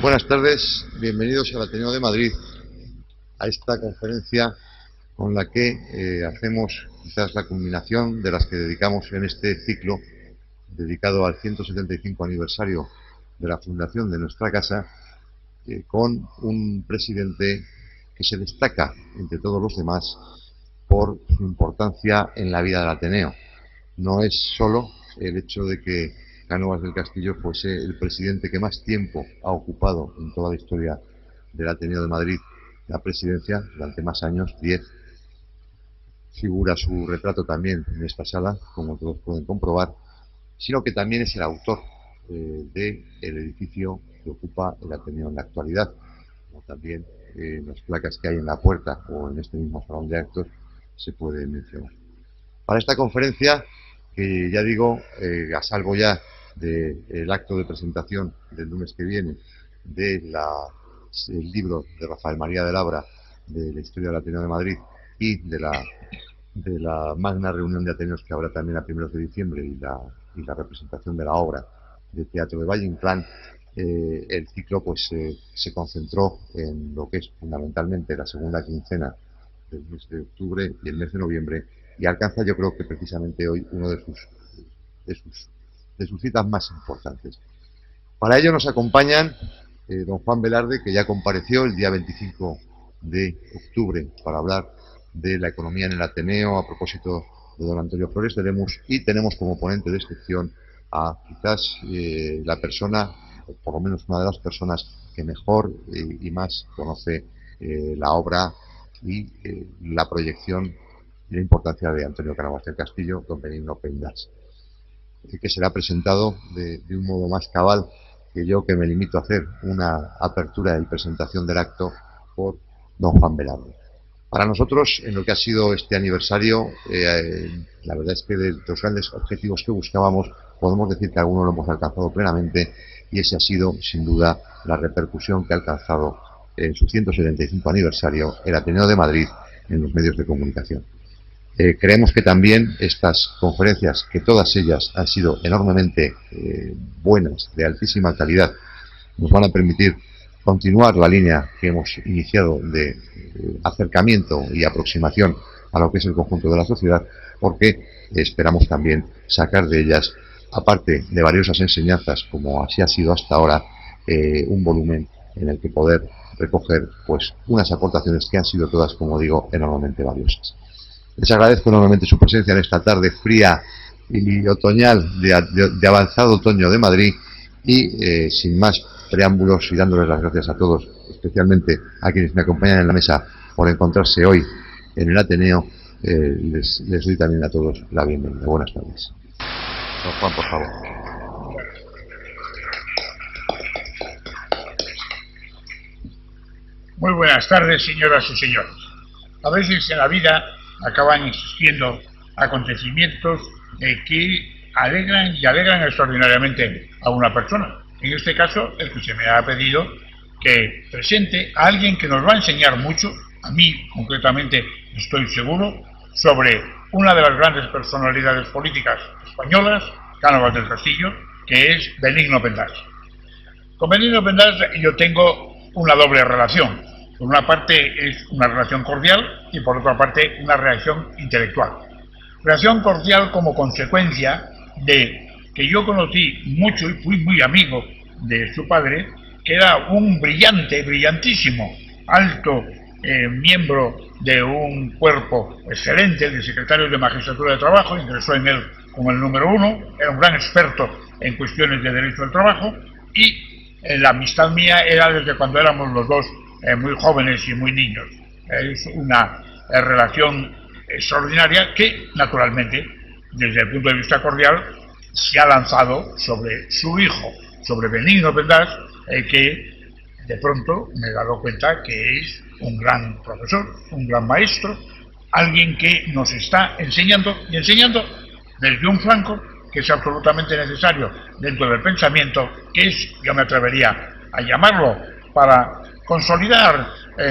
Buenas tardes, bienvenidos al Ateneo de Madrid, a esta conferencia con la que hacemos quizás la culminación de las que dedicamos en este ciclo dedicado al 175 aniversario de la fundación de nuestra casa, con un presidente que se destaca entre todos los demás por su importancia en la vida del Ateneo. No es solo el hecho de que Cánovas del Castillo fuese el presidente que más tiempo ha ocupado en toda la historia del Ateneo de Madrid la presidencia, durante más años, 10. Figura su retrato también en esta sala, como todos pueden comprobar, sino que también es el autor del edificio que ocupa el Ateneo en la actualidad, como también las placas que hay en la puerta o en este mismo salón de actos se puede mencionar. Para esta conferencia, que ya digo, a salvo ya del acto de presentación del lunes que viene del libro de Rafael María de Labra de la historia del Ateneo de Madrid y de la magna reunión de Ateneos que habrá también a primeros de diciembre y la representación de la obra de teatro de Valle Inclán, el ciclo pues se concentró en lo que es fundamentalmente la segunda quincena del mes de octubre y el mes de noviembre, y alcanza, yo creo que precisamente hoy, uno de sus citas más importantes. Para ello nos acompañan don Juan Velarde, que ya compareció el día 25 de octubre para hablar de la economía en el Ateneo a propósito de don Antonio Flores de Lemus, y tenemos como ponente de excepción a quizás la persona, o por lo menos una de las personas que mejor y más conoce la obra y la proyección y la importancia de Antonio Cánovas del Castillo, don Benigno Pendas, que será presentado de un modo más cabal que yo, que me limito a hacer una apertura y presentación del acto por don Juan Velarde. Para nosotros, en lo que ha sido este aniversario, la verdad es que de los grandes objetivos que buscábamos, podemos decir que algunos lo hemos alcanzado plenamente, y ese ha sido, sin duda, la repercusión que ha alcanzado en su 175 aniversario el Ateneo de Madrid en los medios de comunicación. Creemos que también estas conferencias, que todas ellas han sido enormemente buenas, de altísima calidad, nos van a permitir continuar la línea que hemos iniciado de acercamiento y aproximación a lo que es el conjunto de la sociedad, porque esperamos también sacar de ellas, aparte de valiosas enseñanzas, como así ha sido hasta ahora, un volumen en el que poder recoger pues unas aportaciones que han sido todas, como digo, enormemente valiosas. Les agradezco enormemente su presencia en esta tarde fría y otoñal de avanzado otoño de Madrid, y sin más preámbulos y dándoles las gracias a todos, especialmente a quienes me acompañan en la mesa por encontrarse hoy en el Ateneo, les doy también a todos la bienvenida. Buenas tardes. Don Juan, por favor. Muy buenas tardes, señoras y señores. A veces en la vida acaban existiendo acontecimientos que alegran extraordinariamente a una persona. En este caso, el que se me ha pedido que presente a alguien que nos va a enseñar mucho, a mí concretamente estoy seguro, sobre una de las grandes personalidades políticas españolas, Cánovas del Castillo, que es Benigno Pendas. Con Benigno Pendas yo tengo una doble relación. Por una parte es una relación cordial y por otra parte una relación intelectual. Relación cordial como consecuencia de que yo conocí mucho y fui muy amigo de su padre, que era un brillantísimo, alto miembro de un cuerpo excelente de secretarios de Magistratura de Trabajo, ingresó en él como el número 1, era un gran experto en cuestiones de derecho del trabajo, y la amistad mía era desde cuando éramos los dos muy jóvenes y muy niños. Es una relación extraordinaria que, naturalmente, desde el punto de vista cordial, se ha lanzado sobre su hijo, sobre Benigno Pendas, que de pronto me he dado cuenta que es un gran profesor, un gran maestro, alguien que nos está enseñando, y enseñando desde un flanco que es absolutamente necesario dentro del pensamiento, que es, yo me atrevería a llamarlo, para consolidar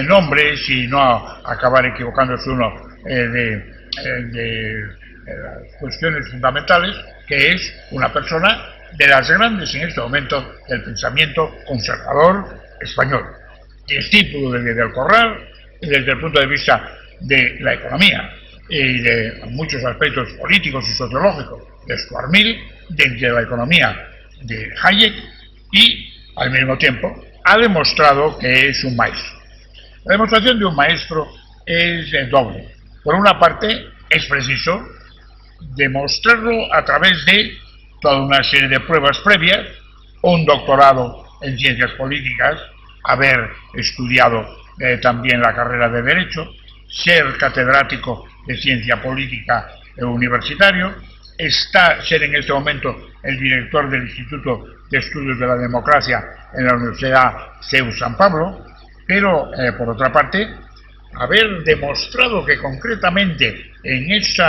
nombres y no acabar equivocándose uno de cuestiones fundamentales, que es una persona de las grandes en este momento del pensamiento conservador español, discípulo de Díez del Corral desde el punto de vista de la economía y de muchos aspectos políticos y sociológicos de Stuart Mill, desde la economía de Hayek, y al mismo tiempo ha demostrado que es un maestro. La demostración de un maestro es doble. Por una parte, es preciso demostrarlo a través de toda una serie de pruebas previas, un doctorado en ciencias políticas, haber estudiado también la carrera de Derecho, ser catedrático de Ciencia Política universitario, ser en este momento el director del Instituto de Estudios de la Democracia en la Universidad CEU San Pablo, pero por otra parte, haber demostrado que concretamente en este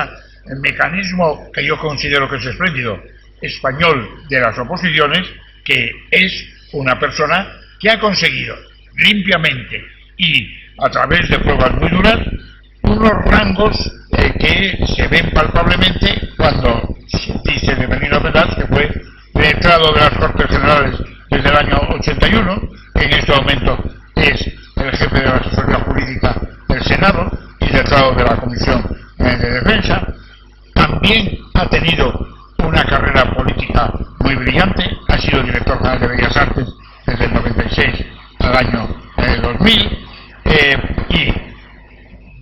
mecanismo que yo considero que es espléndido, español de las oposiciones, que es una persona que ha conseguido limpiamente y a través de pruebas muy duras unos rangos que se ven palpablemente cuando se dice de Benigno Pendás que fue letrado de las Cortes Generales desde el año 81, que en este momento es el jefe de la asesoría jurídica del Senado y letrado de la Comisión de Defensa. También ha tenido una carrera política muy brillante, ha sido director general de Bellas Artes desde el 96 al año 2000, y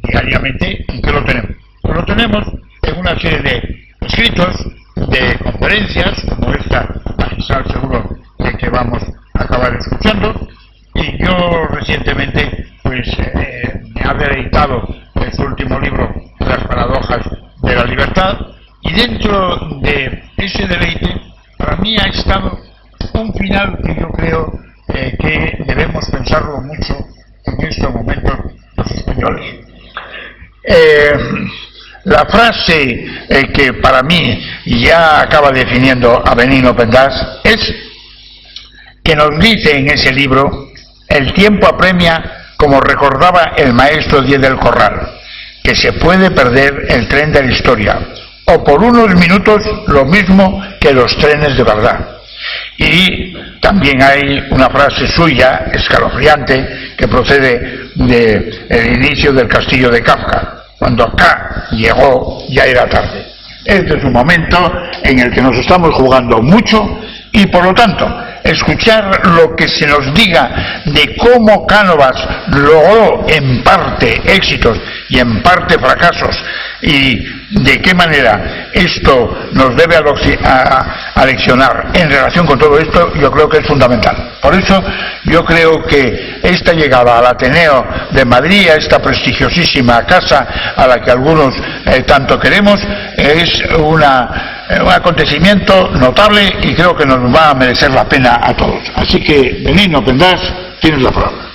diariamente, ¿en qué lo tenemos? Pues lo tenemos en una serie de escritos, de conferencias, como esta magistral seguro que vamos a acabar escuchando, y yo recientemente pues me ha deleitado su último libro, Las paradojas de la libertad, y dentro de ese deleite para mí ha estado un final que yo creo que debemos pensarlo mucho en estos momentos los españoles. La frase que para mí ya acaba definiendo a Benigno Pendás es que nos dice en ese libro: el tiempo apremia, como recordaba el maestro Díez del Corral, que se puede perder el tren de la historia, o por unos minutos lo mismo que los trenes de verdad. Y también hay una frase suya, escalofriante, que procede del inicio del Castillo de Kafka: cuando acá llegó ya era tarde. Este es un momento en el que nos estamos jugando mucho y por lo tanto escuchar lo que se nos diga de cómo Cánovas logró en parte éxitos y en parte fracasos y de qué manera esto nos debe aleccionar en relación con todo esto, yo creo que es fundamental. Por eso yo creo que esta llegada al Ateneo de Madrid, a esta prestigiosísima casa a la que algunos tanto queremos, es un acontecimiento notable y creo que nos va a merecer la pena a todos. Así que, Benigno Pendás, tienes la palabra.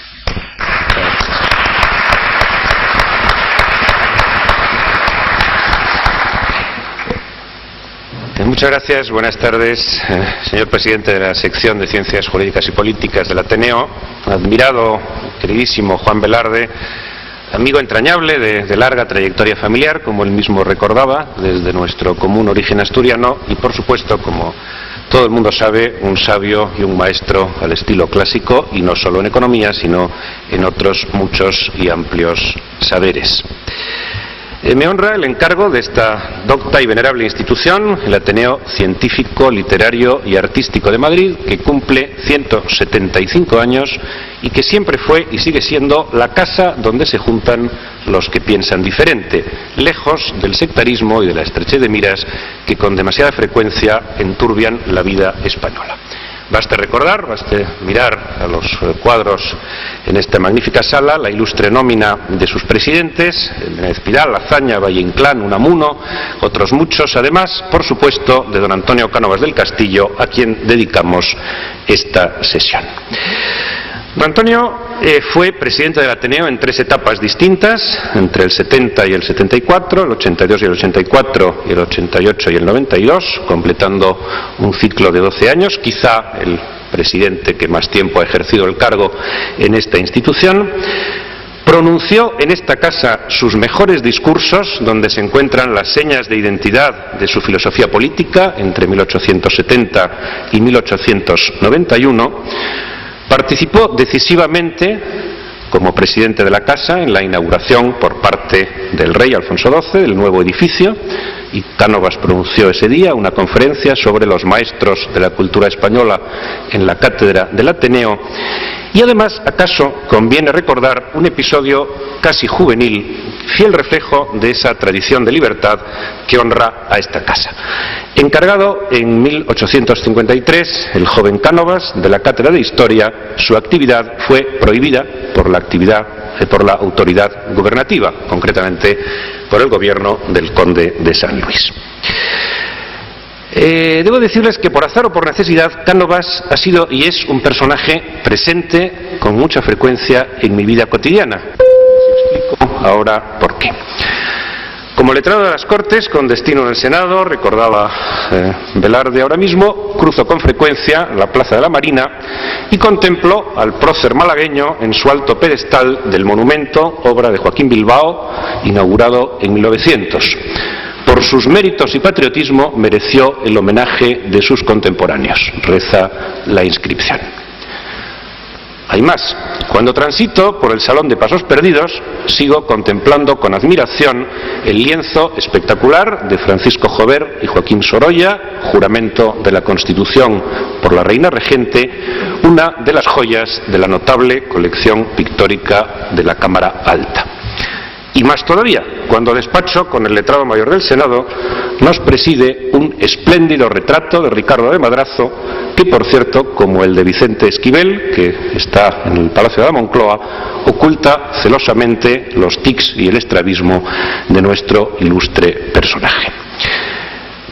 Muchas gracias. Buenas tardes, señor presidente de la sección de Ciencias Jurídicas y Políticas del Ateneo, admirado, queridísimo Juan Velarde, amigo entrañable de larga trayectoria familiar, como él mismo recordaba, desde nuestro común origen asturiano, y por supuesto, como todo el mundo sabe, un sabio y un maestro al estilo clásico, y no solo en economía, sino en otros muchos y amplios saberes. Me honra el encargo de esta docta y venerable institución, el Ateneo Científico, Literario y Artístico de Madrid, que cumple 175 años y que siempre fue y sigue siendo la casa donde se juntan los que piensan diferente, lejos del sectarismo y de la estrechez de miras que con demasiada frecuencia enturbian la vida española. Baste recordar, baste mirar a los cuadros en esta magnífica sala, la ilustre nómina de sus presidentes, Menéndez Pidal, Azaña, Valle Inclán, Unamuno, otros muchos, además, por supuesto, de don Antonio Cánovas del Castillo, a quien dedicamos esta sesión. Don Antonio fue presidente del Ateneo en 3 etapas distintas, entre el 70 y el 74, el 82 y el 84, y el 88 y el 92, completando un ciclo de 12 años, quizá el presidente que más tiempo ha ejercido el cargo en esta institución. Pronunció en esta casa sus mejores discursos, donde se encuentran las señas de identidad de su filosofía política entre 1870 y 1891. Participó decisivamente como presidente de la Casa en la inauguración por parte del rey Alfonso XII del nuevo edificio, y Cánovas pronunció ese día una conferencia sobre los maestros de la cultura española en la cátedra del Ateneo. Y además, acaso conviene recordar un episodio casi juvenil, fiel reflejo de esa tradición de libertad que honra a esta casa. Encargado en 1853, el joven Cánovas de la cátedra de Historia, su actividad fue prohibida por la autoridad gubernativa, concretamente por el gobierno del conde de San Luis. Debo decirles que por azar o por necesidad, Cánovas ha sido y es un personaje presente con mucha frecuencia en mi vida cotidiana. Les explico ahora por qué. Como letrado de las Cortes, con destino en el Senado, recordaba Velarde ahora mismo, cruzo con frecuencia la Plaza de la Marina y contemplo al prócer malagueño en su alto pedestal del monumento, obra de Joaquín Bilbao, inaugurado en 1900. Por sus méritos y patriotismo mereció el homenaje de sus contemporáneos, reza la inscripción. Hay más. Cuando transito por el Salón de Pasos Perdidos, sigo contemplando con admiración el lienzo espectacular de Francisco Jover y Joaquín Sorolla, juramento de la Constitución por la Reina Regente, una de las joyas de la notable colección pictórica de la Cámara Alta. Y más todavía, cuando despacho con el letrado mayor del Senado, nos preside un espléndido retrato de Ricardo de Madrazo, que por cierto, como el de Vicente Esquivel, que está en el Palacio de la Moncloa, oculta celosamente los tics y el estrabismo de nuestro ilustre personaje.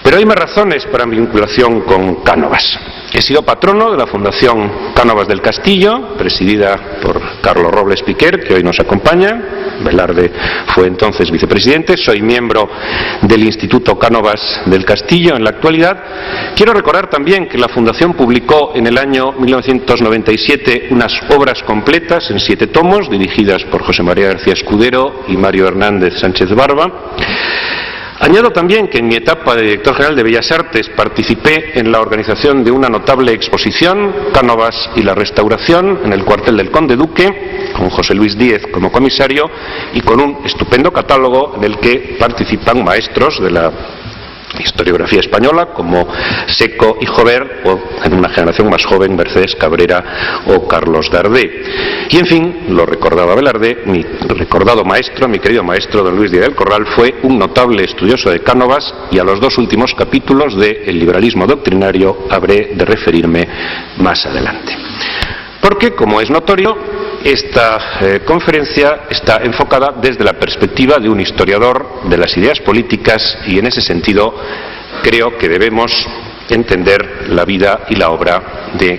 Pero hay más razones para mi vinculación con Cánovas. He sido patrono de la Fundación Cánovas del Castillo, presidida por Carlos Robles Piquer, que hoy nos acompaña. Velarde fue entonces vicepresidente. Soy miembro del Instituto Cánovas del Castillo en la actualidad. Quiero recordar también que la Fundación publicó en el año 1997 unas obras completas en 7 tomos, dirigidas por José María García Escudero y Mario Hernández Sánchez Barba. Añado también que en mi etapa de director general de Bellas Artes participé en la organización de una notable exposición, Cánovas y la Restauración, en el cuartel del Conde Duque, con José Luis Díez como comisario y con un estupendo catálogo en el que participan maestros de la historiografía española como Seco y Jover, o en una generación más joven Mercedes Cabrera o Carlos Dardé. Y en fin, lo recordaba Velarde, mi recordado maestro, mi querido maestro don Luis Díaz del Corral, fue un notable estudioso de Cánovas, y a los 2 últimos capítulos de El liberalismo doctrinario habré de referirme más adelante. Porque, como es notorio, esta conferencia está enfocada desde la perspectiva de un historiador de las ideas políticas, y en ese sentido creo que debemos entender la vida y la obra de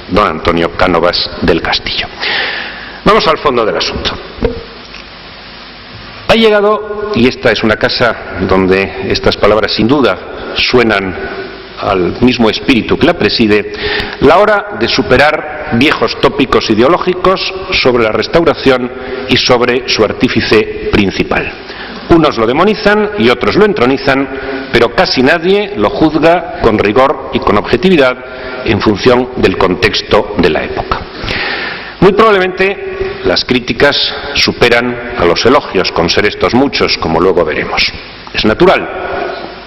don Antonio Cánovas del Castillo. Vamos al fondo del asunto. Ha llegado, y esta es una casa donde estas palabras sin duda suenan al mismo espíritu que la preside, la hora de superar viejos tópicos ideológicos sobre la Restauración y sobre su artífice principal. Unos lo demonizan y otros lo entronizan, pero casi nadie lo juzga con rigor y con objetividad en función del contexto de la época. Muy probablemente las críticas superan a los elogios, con ser estos muchos, como luego veremos. Es natural.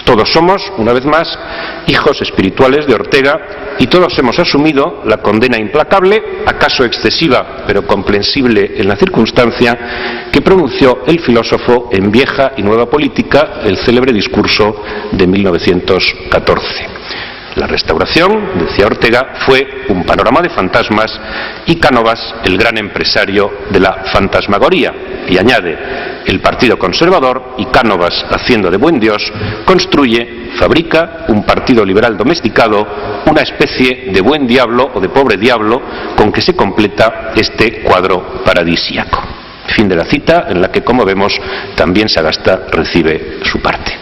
Todos somos, una vez más, hijos espirituales de Ortega, y todos hemos asumido la condena implacable, acaso excesiva, pero comprensible en la circunstancia, que pronunció el filósofo en Vieja y Nueva Política, el célebre discurso de 1914. La Restauración, decía Ortega, fue un panorama de fantasmas, y Cánovas el gran empresario de la fantasmagoría. Y añade, el Partido Conservador, y Cánovas, haciendo de buen Dios, construye, fabrica un partido liberal domesticado, una especie de buen diablo o de pobre diablo, con que se completa este cuadro paradisíaco. Fin de la cita, en la que, como vemos, también Sagasta recibe su parte.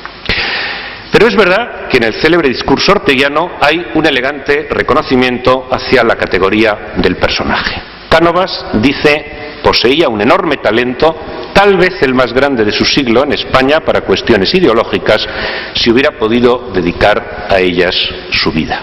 Pero es verdad que en el célebre discurso orteguiano hay un elegante reconocimiento hacia la categoría del personaje. Cánovas dice poseía un enorme talento, tal vez el más grande de su siglo en España para cuestiones ideológicas, si hubiera podido dedicar a ellas su vida.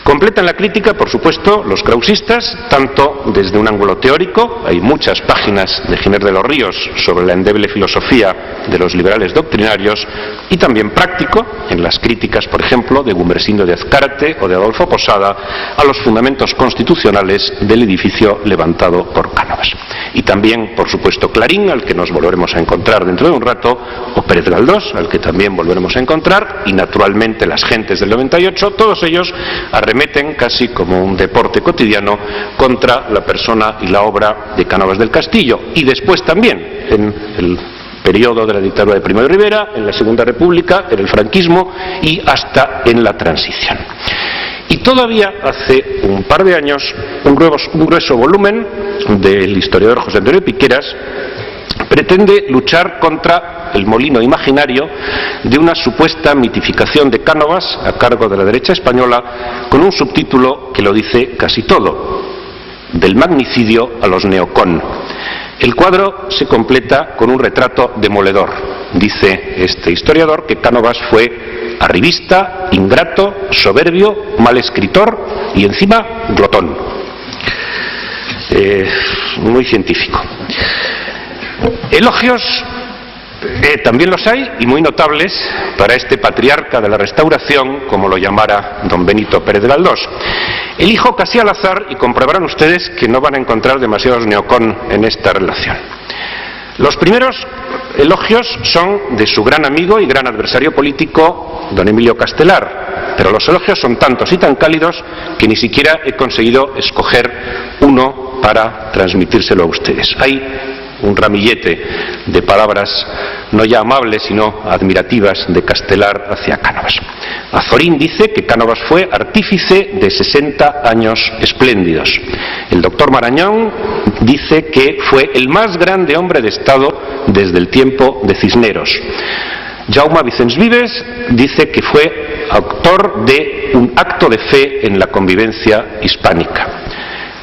Completan la crítica, por supuesto, los krausistas, tanto desde un ángulo teórico, hay muchas páginas de Giner de los Ríos sobre la endeble filosofía de los liberales doctrinarios, y también práctico, en las críticas, por ejemplo, de Gumersindo de Azcárate o de Adolfo Posada a los fundamentos constitucionales del edificio levantado por Cánovas. Y también, por supuesto, Clarín, al que nos volveremos a encontrar dentro de un rato, o Pérez Galdós, al que también volveremos a encontrar, y naturalmente las gentes del 98, todos ellos arremeten casi como un deporte cotidiano contra la persona y la obra de Cánovas del Castillo, y después también en el periodo de la dictadura de Primo de Rivera, en la Segunda República, en el franquismo y hasta en la transición. Y todavía hace un par de años un grueso volumen del historiador José Antonio Piqueras pretende luchar contra el molino imaginario de una supuesta mitificación de Cánovas a cargo de la derecha española, con un subtítulo que lo dice casi todo: del magnicidio a los neocon. El cuadro se completa con un retrato demoledor. Dice este historiador que Cánovas fue arribista, ingrato, soberbio, mal escritor y encima glotón. Muy científico. Elogios también los hay, y muy notables, para este patriarca de la Restauración, como lo llamara don Benito Pérez Galdós. Elijo casi al azar, y comprobarán ustedes que no van a encontrar demasiados neocon en esta relación. Los primeros elogios son de su gran amigo y gran adversario político, don Emilio Castelar, pero los elogios son tantos y tan cálidos que ni siquiera he conseguido escoger uno para transmitírselo a ustedes. Hay un ramillete de palabras no ya amables sino admirativas de Castelar hacia Cánovas. Azorín dice que Cánovas fue artífice de 60 años espléndidos. El doctor Marañón dice que fue el más grande hombre de Estado desde el tiempo de Cisneros. Jaume Vicens Vives dice que fue autor de un acto de fe en la convivencia hispánica.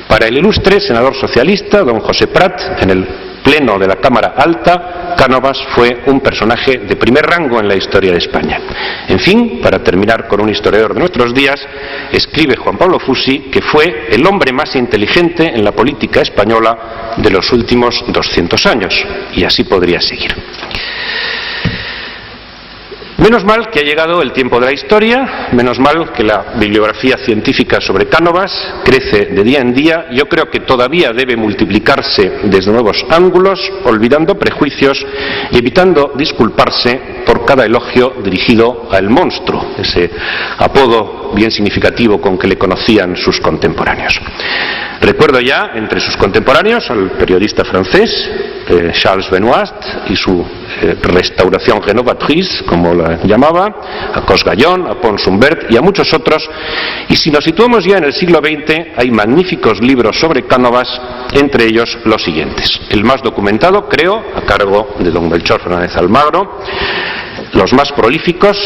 Para el ilustre senador socialista don José Prat, en el Pleno de la Cámara Alta, Cánovas fue un personaje de primer rango en la historia de España. En fin, para terminar con un historiador de nuestros días, escribe Juan Pablo Fusi que fue el hombre más inteligente en la política española de los últimos 200 años, y así podría seguir. Menos mal que ha llegado el tiempo de la historia, menos mal que la bibliografía científica sobre Cánovas crece de día en día. Yo creo que todavía debe multiplicarse desde nuevos ángulos, olvidando prejuicios y evitando disculparse por cada elogio dirigido al monstruo, ese apodo bien significativo con que le conocían sus contemporáneos. Recuerdo ya entre sus contemporáneos al periodista francés Charles Benoist y su Restauración Renovatrice, como la llamaba, a Cosgallón, a Pons Humbert y a muchos otros. Y si nos situamos ya en el siglo XX, hay magníficos libros sobre Cánovas, entre ellos los siguientes. El más documentado, creo, a cargo de don Melchor Fernández Almagro. Los más prolíficos,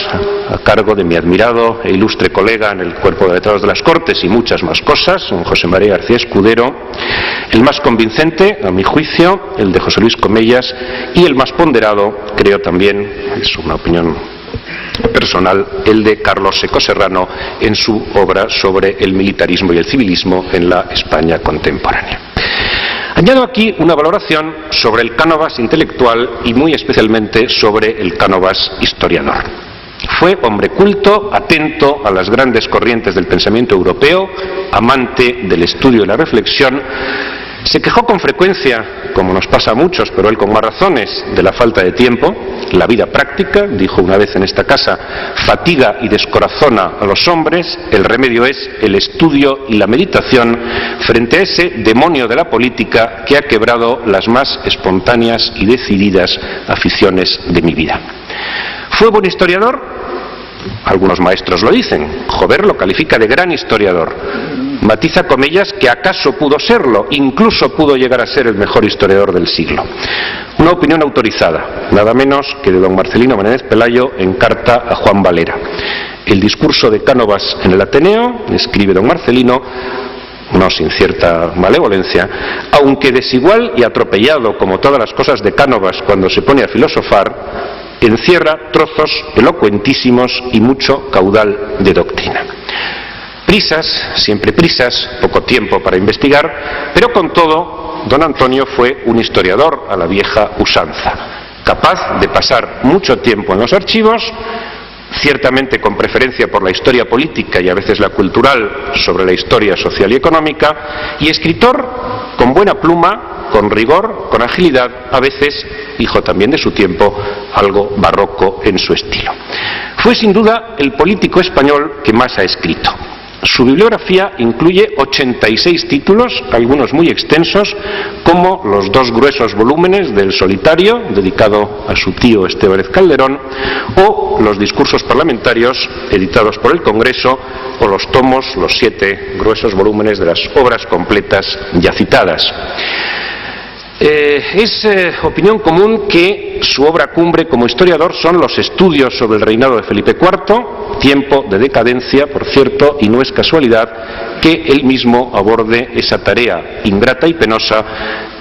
a cargo de mi admirado e ilustre colega en el Cuerpo de Letrados de las Cortes y muchas más cosas, don José María García Escudero. El más convincente, a mi juicio, el de José Luis Comellas, y el más ponderado, creo también, es una opinión personal, el de Carlos Seco Serrano en su obra sobre el militarismo y el civilismo en la España contemporánea. Añado aquí una valoración sobre el Cánovas intelectual y muy especialmente sobre el Cánovas historiador. Fue hombre culto, atento a las grandes corrientes del pensamiento europeo, amante del estudio y la reflexión. Se quejó con frecuencia, como nos pasa a muchos, pero él con más razones, de la falta de tiempo. La vida práctica, dijo una vez en esta casa, fatiga y descorazona a los hombres. El remedio es el estudio y la meditación frente a ese demonio de la política que ha quebrado las más espontáneas y decididas aficiones de mi vida. ¿Fue buen historiador? Algunos maestros lo dicen. Jover lo califica de gran historiador. Matiza Comellas que acaso pudo serlo, incluso pudo llegar a ser el mejor historiador del siglo. Una opinión autorizada, nada menos que de don Marcelino Menéndez Pelayo en carta a Juan Valera. El discurso de Cánovas en el Ateneo, escribe don Marcelino, no sin cierta malevolencia, aunque desigual y atropellado como todas las cosas de Cánovas cuando se pone a filosofar, encierra trozos elocuentísimos y mucho caudal de doctrina. Prisas, siempre prisas, poco tiempo para investigar, pero con todo, don Antonio fue un historiador a la vieja usanza, capaz de pasar mucho tiempo en los archivos, ciertamente con preferencia por la historia política y a veces la cultural sobre la historia social y económica, y escritor con buena pluma, con rigor, con agilidad, a veces, hijo también de su tiempo, algo barroco en su estilo. Fue sin duda el político español que más ha escrito. Su bibliografía incluye 86 títulos, algunos muy extensos, como los 2 gruesos volúmenes del Solitario, dedicado a su tío Estebáez Calderón, o los discursos parlamentarios editados por el Congreso, o los tomos, los 7 gruesos volúmenes de las obras completas ya citadas. Es opinión común que su obra cumbre como historiador son los estudios sobre el reinado de Felipe IV, tiempo de decadencia, por cierto, y no es casualidad que él mismo aborde esa tarea ingrata y penosa,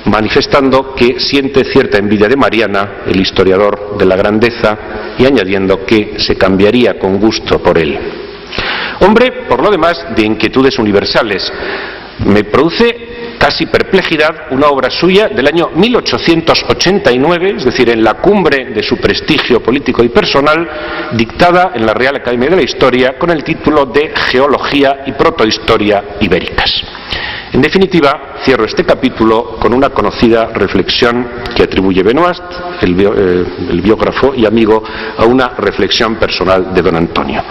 manifestando que siente cierta envidia de Mariana, el historiador de la grandeza, y añadiendo que se cambiaría con gusto por él. Hombre, por lo demás, de inquietudes universales. Me produce casi perplejidad una obra suya del año 1889, es decir, en la cumbre de su prestigio político y personal, dictada en la Real Academia de la Historia con el título de Geología y Protohistoria Ibéricas. En definitiva, cierro este capítulo con una conocida reflexión que atribuye Benoist, el biógrafo y amigo, a una reflexión personal de don Antonio.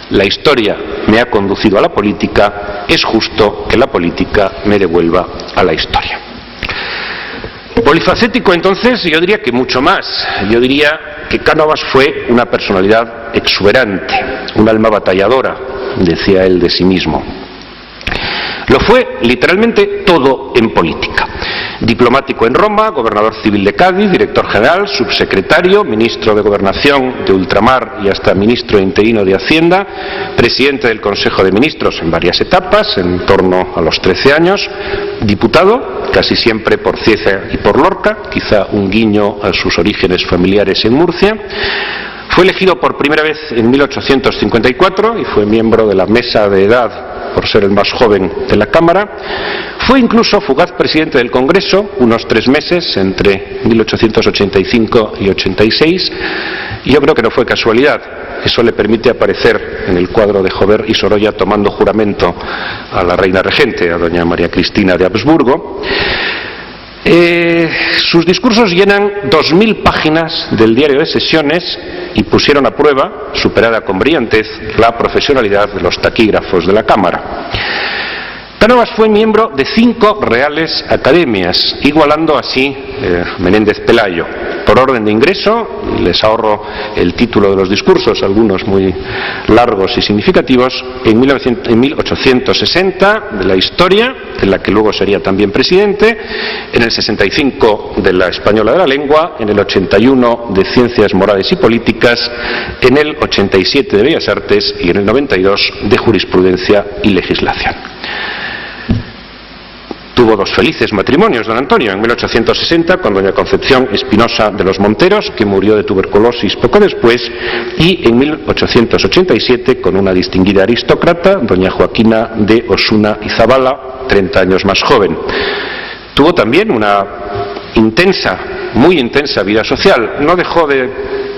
La historia me ha conducido a la política, es justo que la política me devuelva a la historia. Polifacético, entonces, yo diría que mucho más. Yo diría que Cánovas fue una personalidad exuberante, un alma batalladora, decía él de sí mismo. Lo fue literalmente todo en política. Diplomático en Roma, gobernador civil de Cádiz, director general, subsecretario, ministro de Gobernación de Ultramar y hasta ministro interino de Hacienda, presidente del Consejo de Ministros en varias etapas, en torno a los 13 años, diputado, casi siempre por Cieza y por Lorca, quizá un guiño a sus orígenes familiares en Murcia. Fue elegido por primera vez en 1854 y fue miembro de la mesa de edad por ser el más joven de la Cámara. Fue incluso fugaz presidente del Congreso unos 3 meses entre 1885 y 86, y yo creo que no fue casualidad. Eso le permite aparecer en el cuadro de Jover y Sorolla tomando juramento a la reina regente, a doña María Cristina de Habsburgo. Sus discursos llenan 2000 páginas del diario de sesiones y pusieron a prueba, superada con brillantez, la profesionalidad de los taquígrafos de la Cámara. Cánovas fue miembro de 5 reales academias, igualando así Menéndez Pelayo. Por orden de ingreso, les ahorro el título de los discursos, algunos muy largos y significativos, en 1860 de la Historia, en la que luego sería también presidente, en el 65 de la Española de la Lengua, en el 81 de Ciencias Morales y Políticas, en el 87 de Bellas Artes y en el 92 de Jurisprudencia y Legislación. Tuvo 2 felices matrimonios, don Antonio, en 1860 con doña Concepción Espinosa de los Monteros, que murió de tuberculosis poco después, y en 1887 con una distinguida aristócrata, doña Joaquina de Osuna y Zabala, 30 años más joven. Tuvo también una muy intensa vida social. No dejó de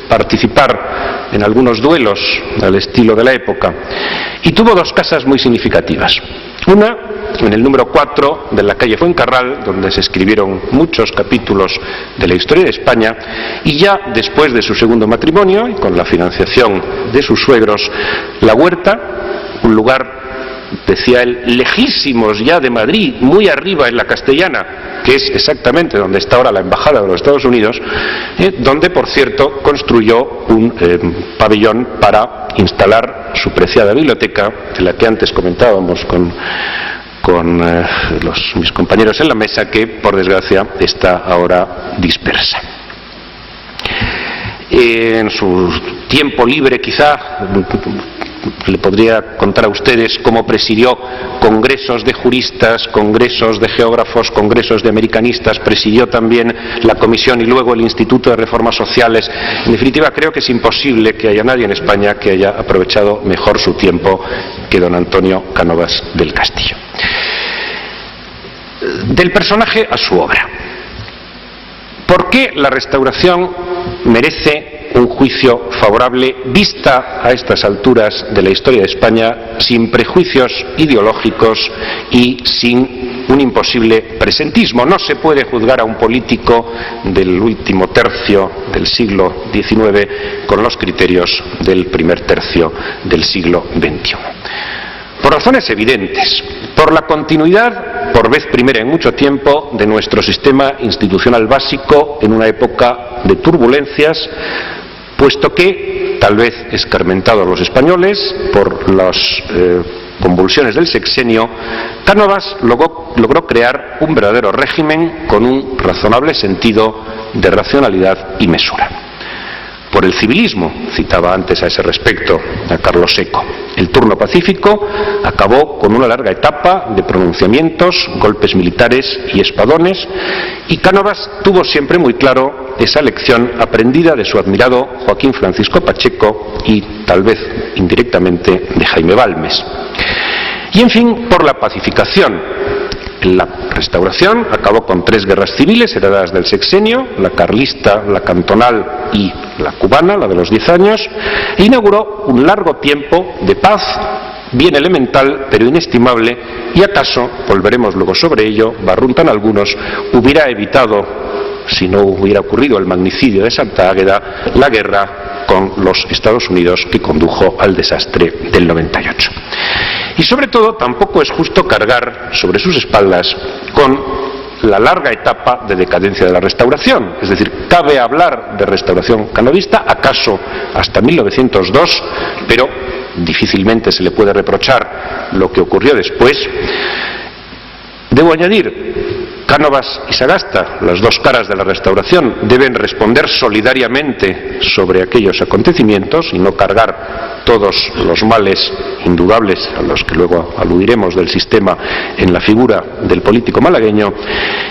participar en algunos duelos al estilo de la época, y tuvo 2 casas muy significativas. Una en el número 4 de la calle Fuencarral, donde se escribieron muchos capítulos de la historia de España, y ya después de su segundo matrimonio y con la financiación de sus suegros, La Huerta, un lugar, decía él, lejísimos ya de Madrid, muy arriba en la Castellana, que es exactamente donde está ahora la Embajada de los Estados Unidos, donde, por cierto, construyó un pabellón para instalar su preciada biblioteca, de la que antes comentábamos con mis compañeros en la mesa, que por desgracia está ahora dispersa. En su tiempo libre, quizá, le podría contar a ustedes cómo presidió congresos de juristas, congresos de geógrafos, congresos de americanistas, presidió también la Comisión y luego el Instituto de Reformas Sociales. En definitiva, creo que es imposible que haya nadie en España que haya aprovechado mejor su tiempo que don Antonio Cánovas del Castillo. Del personaje a su obra. ¿Por qué la Restauración merece un juicio favorable vista a estas alturas de la historia de España, sin prejuicios ideológicos y sin un imposible presentismo? No se puede juzgar a un político del último tercio del siglo XIX con los criterios del primer tercio del siglo XXI. Por razones evidentes, por la continuidad, por vez primera en mucho tiempo, de nuestro sistema institucional básico en una época de turbulencias, puesto que, tal vez escarmentados los españoles por las convulsiones del sexenio, Cánovas logró crear un verdadero régimen con un razonable sentido de racionalidad y mesura. Por el civilismo, citaba antes a ese respecto a Carlos Seco. El turno pacífico acabó con una larga etapa de pronunciamientos, golpes militares y espadones, y Cánovas tuvo siempre muy claro esa lección aprendida de su admirado Joaquín Francisco Pacheco y, tal vez indirectamente, de Jaime Balmes. Y, en fin, por la pacificación. La Restauración acabó con 3 guerras civiles heredadas del sexenio, la carlista, la cantonal y la cubana, la de los 10 años, e inauguró un largo tiempo de paz, bien elemental pero inestimable, y acaso, volveremos luego sobre ello, barruntan algunos, hubiera evitado, si no hubiera ocurrido el magnicidio de Santa Águeda, la guerra con los Estados Unidos que condujo al desastre del 98. Y sobre todo, tampoco es justo cargar sobre sus espaldas con la larga etapa de decadencia de la Restauración. Es decir, cabe hablar de Restauración canovista, acaso hasta 1902, pero difícilmente se le puede reprochar lo que ocurrió después. Debo añadir, Cánovas y Sagasta, las dos caras de la Restauración, deben responder solidariamente sobre aquellos acontecimientos y no cargar todos los males indudables a los que luego aludiremos del sistema en la figura del político malagueño.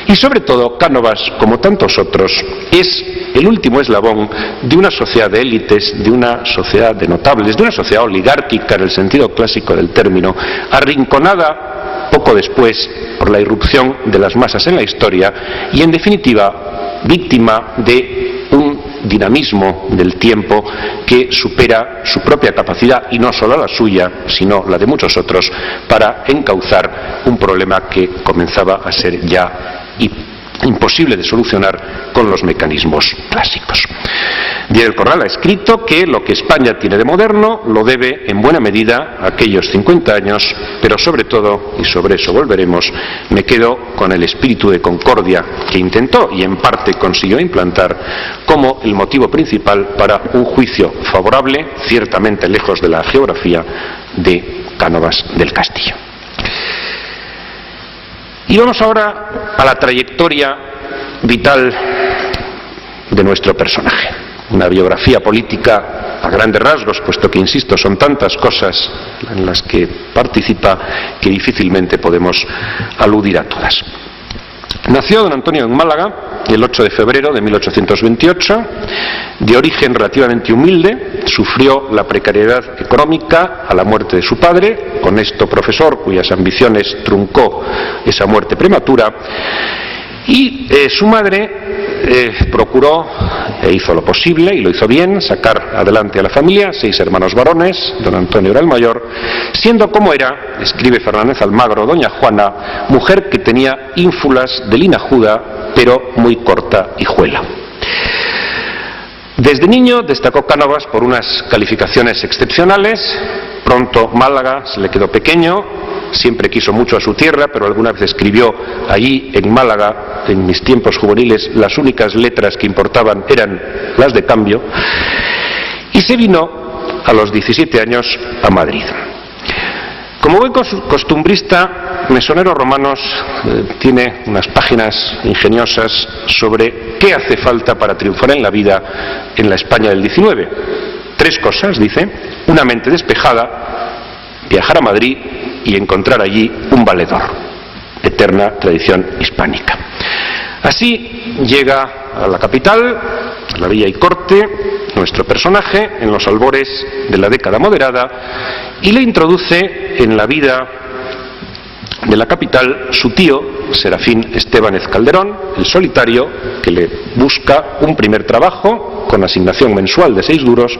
Y sobre todo, Cánovas, como tantos otros, es el último eslabón de una sociedad de élites, de una sociedad de notables, de una sociedad oligárquica en el sentido clásico del término, arrinconada poco después por la irrupción de las masas en la historia y, en definitiva, víctima de un dinamismo del tiempo que supera su propia capacidad, y no solo la suya, sino la de muchos otros, para encauzar un problema que comenzaba a ser ya imposible de solucionar con los mecanismos clásicos. Díaz del Corral ha escrito que lo que España tiene de moderno lo debe en buena medida a aquellos 50 años, pero sobre todo, y sobre eso volveremos, me quedo con el espíritu de concordia que intentó y en parte consiguió implantar como el motivo principal para un juicio favorable, ciertamente lejos de la geografía, de Cánovas del Castillo. Y vamos ahora a la trayectoria vital de nuestro personaje. Una biografía política a grandes rasgos, puesto que, insisto, son tantas cosas en las que participa que difícilmente podemos aludir a todas. Nació don Antonio en Málaga el 8 de febrero de 1828, de origen relativamente humilde, sufrió la precariedad económica a la muerte de su padre, honesto profesor cuyas ambiciones truncó esa muerte prematura, y su madre procuró e hizo lo posible, y lo hizo bien, sacar adelante a la familia, 6 hermanos varones, don Antonio era el mayor, siendo como era, escribe Fernández Almagro, doña Juana, mujer que tenía ínfulas de linajuda, pero muy corta hijuela. Desde niño destacó Cánovas por unas calificaciones excepcionales. Pronto Málaga se le quedó pequeño, siempre quiso mucho a su tierra, pero alguna vez escribió: allí en Málaga, en mis tiempos juveniles, las únicas letras que importaban eran las de cambio, y se vino a los 17 años a Madrid. Como buen costumbrista, Mesonero Romanos tiene unas páginas ingeniosas sobre qué hace falta para triunfar en la vida en la España del XIX. 3 cosas, dice: una mente despejada, viajar a Madrid y encontrar allí un valedor. Eterna tradición hispánica. Así llega a la capital, a la Villa y Corte, nuestro personaje en los albores de la década moderada, y le introduce en la vida de la capital su tío, Serafín Estébanez Calderón, el solitario, que le busca un primer trabajo con asignación mensual de 6 duros,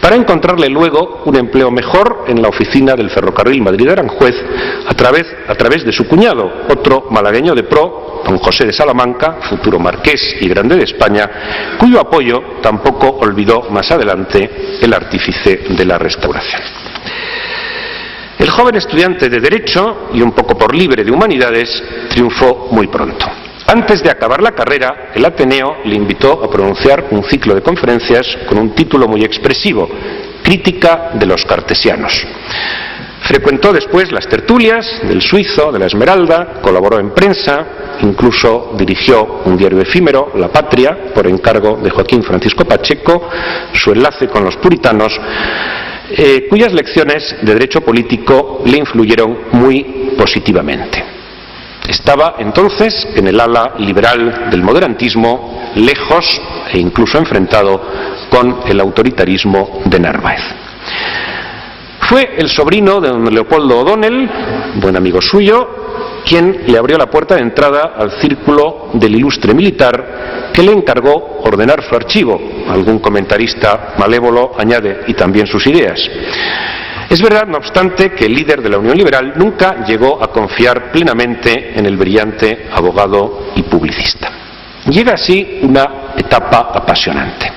para encontrarle luego un empleo mejor en la oficina del ferrocarril Madrid-Aranjuez a través de su cuñado, otro malagueño de pro, don José de Salamanca, futuro marqués y grande de España, cuyo apoyo tampoco olvidó más adelante el artífice de la Restauración. El joven estudiante de Derecho, y un poco por libre de Humanidades, triunfó muy pronto. Antes de acabar la carrera, el Ateneo le invitó a pronunciar un ciclo de conferencias con un título muy expresivo: Crítica de los cartesianos. Frecuentó después las tertulias del Suizo, de la Esmeralda, colaboró en prensa, incluso dirigió un diario efímero, La Patria, por encargo de Joaquín Francisco Pacheco, su enlace con los puritanos, cuyas lecciones de derecho político le influyeron muy positivamente. Estaba entonces en el ala liberal del moderantismo, lejos e incluso enfrentado con el autoritarismo de Narváez. Fue el sobrino de don Leopoldo O'Donnell, buen amigo suyo, quien le abrió la puerta de entrada al círculo del ilustre militar, que le encargó ordenar su archivo. Algún comentarista malévolo añade: y también sus ideas. Es verdad, no obstante, que el líder de la Unión Liberal nunca llegó a confiar plenamente en el brillante abogado y publicista. Llega así una etapa apasionante.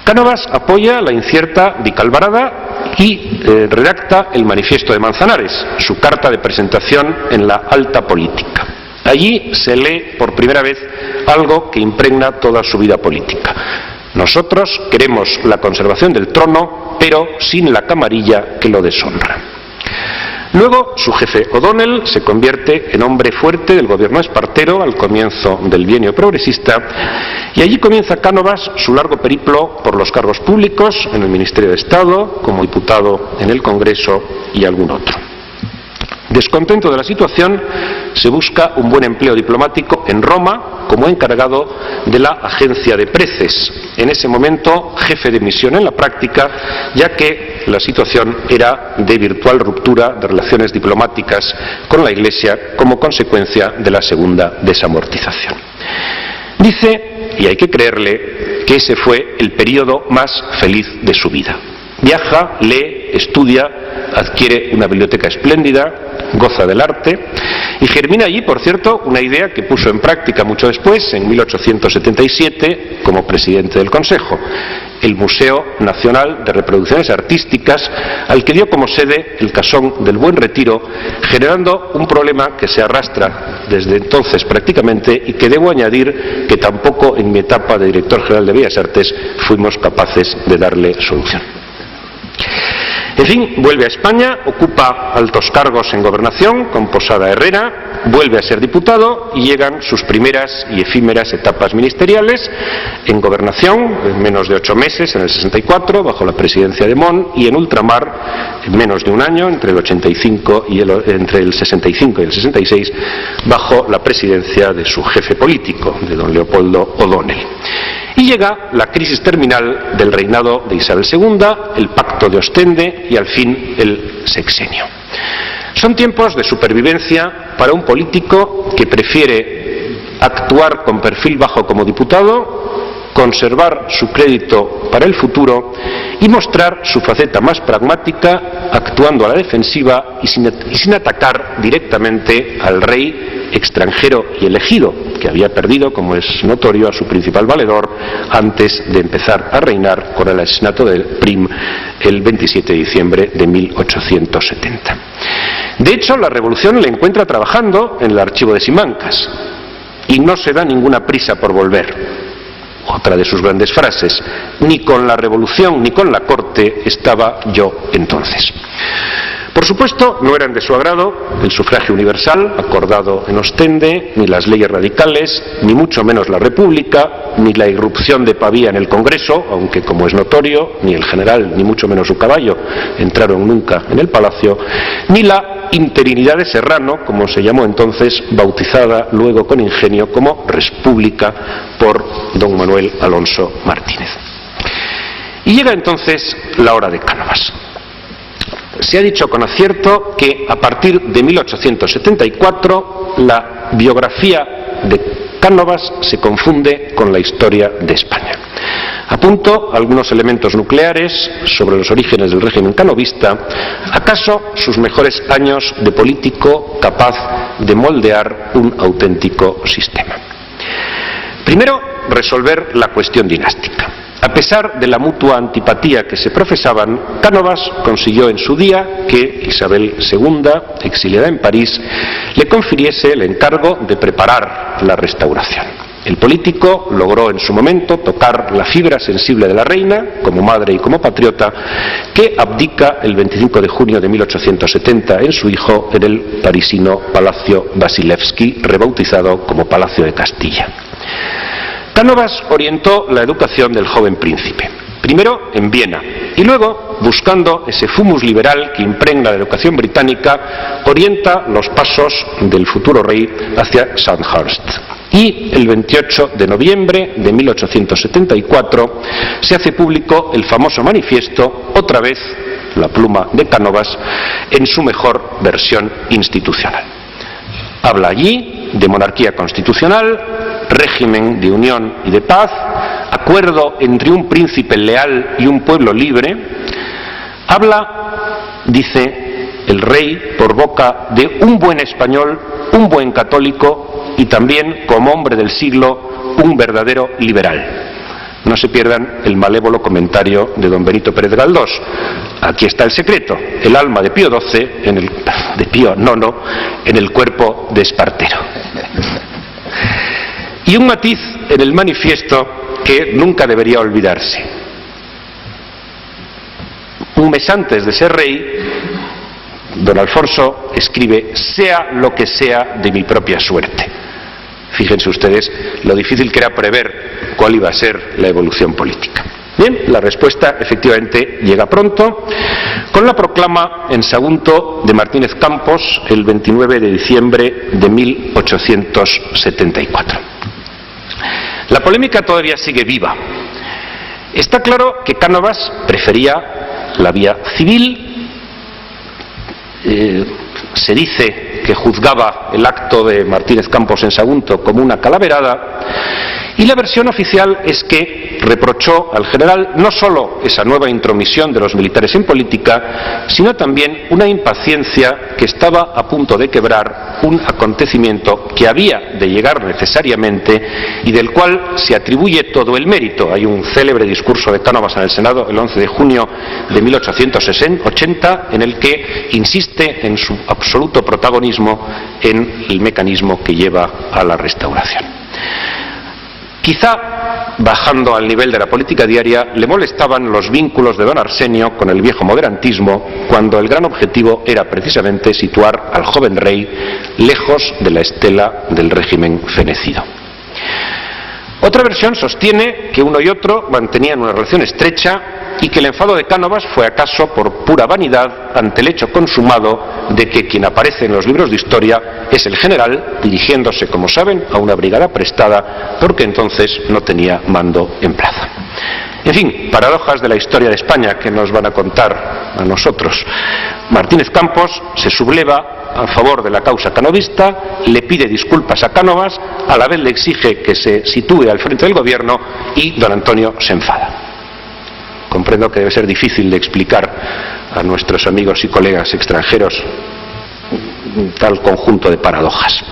Cánovas apoya la incierta Di Calvarada y redacta el Manifiesto de Manzanares, su carta de presentación en la alta política. Allí se lee por primera vez algo que impregna toda su vida política: nosotros queremos la conservación del trono, pero sin la camarilla que lo deshonra. Luego, su jefe O'Donnell se convierte en hombre fuerte del gobierno espartero al comienzo del bienio progresista, y allí comienza Cánovas su largo periplo por los cargos públicos en el Ministerio de Estado, como diputado en el Congreso y algún otro. Descontento de la situación, se busca un buen empleo diplomático en Roma como encargado de la agencia de Preces, en ese momento jefe de misión en la práctica, ya que la situación era de virtual ruptura de relaciones diplomáticas con la Iglesia como consecuencia de la segunda desamortización. Dice, y hay que creerle, que ese fue el periodo más feliz de su vida. Viaja, lee, estudia, adquiere una biblioteca espléndida, goza del arte, y germina allí, por cierto, una idea que puso en práctica mucho después, en 1877, como presidente del Consejo: el Museo Nacional de Reproducciones Artísticas, al que dio como sede el Casón del Buen Retiro, generando un problema que se arrastra desde entonces prácticamente, y que debo añadir que tampoco en mi etapa de director general de Bellas Artes fuimos capaces de darle solución. En fin, vuelve a España, ocupa altos cargos en Gobernación con Posada Herrera, vuelve a ser diputado y llegan sus primeras y efímeras etapas ministeriales en Gobernación, en menos de 8 meses, en el 64, bajo la presidencia de Mon, y en Ultramar, en menos de un año, entre el 65 y el 66, bajo la presidencia de su jefe político, de don Leopoldo O'Donnell. Y llega la crisis terminal del reinado de Isabel II, el Pacto de Ostende y al fin el sexenio. Son tiempos de supervivencia para un político que prefiere actuar con perfil bajo como diputado, conservar su crédito para el futuro y mostrar su faceta más pragmática, actuando a la defensiva y sin atacar directamente al rey extranjero y elegido, que había perdido, como es notorio, a su principal valedor antes de empezar a reinar con el asesinato de Prim el 27 de diciembre de 1870. De hecho, la revolución le encuentra trabajando en el archivo de Simancas y no se da ninguna prisa por volver. Otra de sus grandes frases: ni con la revolución ni con la corte estaba yo entonces. Por supuesto, no eran de su agrado el sufragio universal, acordado en Ostende, ni las leyes radicales, ni mucho menos la República, ni la irrupción de Pavía en el Congreso, aunque, como es notorio, ni el general, ni mucho menos su caballo, entraron nunca en el Palacio, ni la interinidad de Serrano, como se llamó entonces, bautizada luego con ingenio como Respública por don Manuel Alonso Martínez. Y llega entonces la hora de Cánovas. Se ha dicho con acierto que a partir de 1874 la biografía de Cánovas se confunde con la historia de España. Apunto algunos elementos nucleares sobre los orígenes del régimen canovista, acaso sus mejores años de político capaz de moldear un auténtico sistema. Primero, resolver la cuestión dinástica. A pesar de la mutua antipatía que se profesaban, Cánovas consiguió en su día que Isabel II, exiliada en París, le confiriese el encargo de preparar la restauración. El político logró en su momento tocar la fibra sensible de la reina, como madre y como patriota, que abdica el 25 de junio de 1870 en su hijo en el parisino Palacio Vasilevsky, rebautizado como Palacio de Castilla. Cánovas orientó la educación del joven príncipe, primero en Viena, y luego, buscando ese fumus liberal que impregna la educación británica, orienta los pasos del futuro rey hacia Sandhurst. Y el 28 de noviembre de 1874 se hace público el famoso manifiesto, otra vez la pluma de Cánovas, en su mejor versión institucional. Habla allí de monarquía constitucional, régimen de unión y de paz, acuerdo entre un príncipe leal y un pueblo libre. Habla, dice el rey, por boca de un buen español, un buen católico y también, como hombre del siglo, un verdadero liberal. No se pierdan el malévolo comentario de don Benito Pérez Galdós. Aquí está el secreto, el alma de Pío XII, de Pío IX, en el cuerpo de Espartero. Y un matiz en el manifiesto que nunca debería olvidarse. Un mes antes de ser rey, don Alfonso escribe: sea lo que sea de mi propia suerte. Fíjense ustedes lo difícil que era prever cuál iba a ser la evolución política. Bien, la respuesta efectivamente llega pronto, con la proclama en Sagunto de Martínez Campos el 29 de diciembre de 1874. La polémica todavía sigue viva. Está claro que Cánovas prefería la vía civil. Se dice que juzgaba el acto de Martínez Campos en Sagunto como una calaverada, y la versión oficial es que reprochó al general no solo esa nueva intromisión de los militares en política, sino también una impaciencia que estaba a punto de quebrar un acontecimiento que había de llegar necesariamente y del cual se atribuye todo el mérito. Hay un célebre discurso de Cánovas en el Senado el 11 de junio de 1880 en el que insiste en su absoluto protagonismo en el mecanismo que lleva a la restauración. Quizá, bajando al nivel de la política diaria, le molestaban los vínculos de don Arsenio con el viejo moderantismo, cuando el gran objetivo era precisamente situar al joven rey lejos de la estela del régimen fenecido. Otra versión sostiene que uno y otro mantenían una relación estrecha y que el enfado de Cánovas fue acaso por pura vanidad ante el hecho consumado de que quien aparece en los libros de historia es el general, dirigiéndose, como saben, a una brigada prestada, porque entonces no tenía mando en plaza. En fin, paradojas de la historia de España que nos van a contar a nosotros. Martínez Campos se subleva a favor de la causa canovista, le pide disculpas a Cánovas, a la vez le exige que se sitúe al frente del gobierno y don Antonio se enfada. Comprendo que debe ser difícil de explicar a nuestros amigos y colegas extranjeros tal conjunto de paradojas.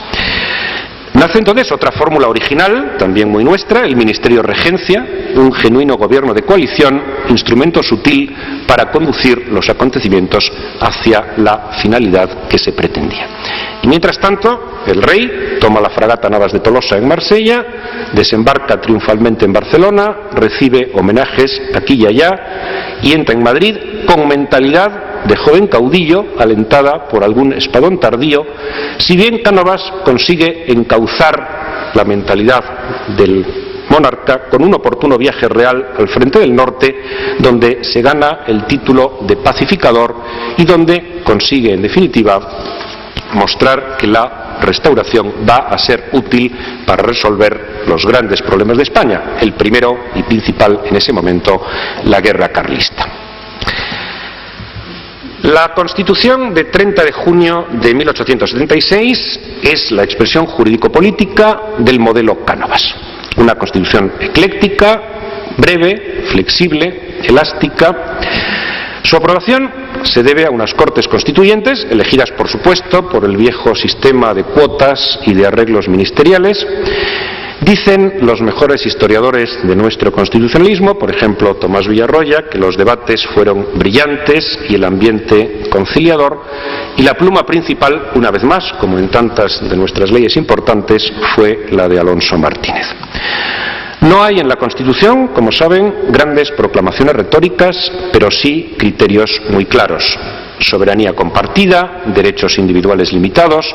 Nace entonces otra fórmula original, también muy nuestra, el Ministerio Regencia, un genuino gobierno de coalición, instrumento sutil para conducir los acontecimientos hacia la finalidad que se pretendía. Y mientras tanto, el rey toma la fragata Navas de Tolosa en Marsella, desembarca triunfalmente en Barcelona, recibe homenajes aquí y allá y entra en Madrid con mentalidad de joven caudillo, alentada por algún espadón tardío, si bien Cánovas consigue encauzar la mentalidad del monarca con un oportuno viaje real al frente del norte, donde se gana el título de pacificador y donde consigue, en definitiva, mostrar que la restauración va a ser útil para resolver los grandes problemas de España, el primero y principal en ese momento, la guerra carlista. La Constitución de 30 de junio de 1876 es la expresión jurídico-política del modelo Cánovas. Una Constitución ecléctica, breve, flexible, elástica. Su aprobación se debe a unas Cortes Constituyentes, elegidas por supuesto por el viejo sistema de cuotas y de arreglos ministeriales. Dicen los mejores historiadores de nuestro constitucionalismo, por ejemplo Tomás Villarroya, que los debates fueron brillantes y el ambiente conciliador, y la pluma principal, una vez más, como en tantas de nuestras leyes importantes, fue la de Alonso Martínez. No hay en la Constitución, como saben, grandes proclamaciones retóricas, pero sí criterios muy claros: soberanía compartida, derechos individuales limitados,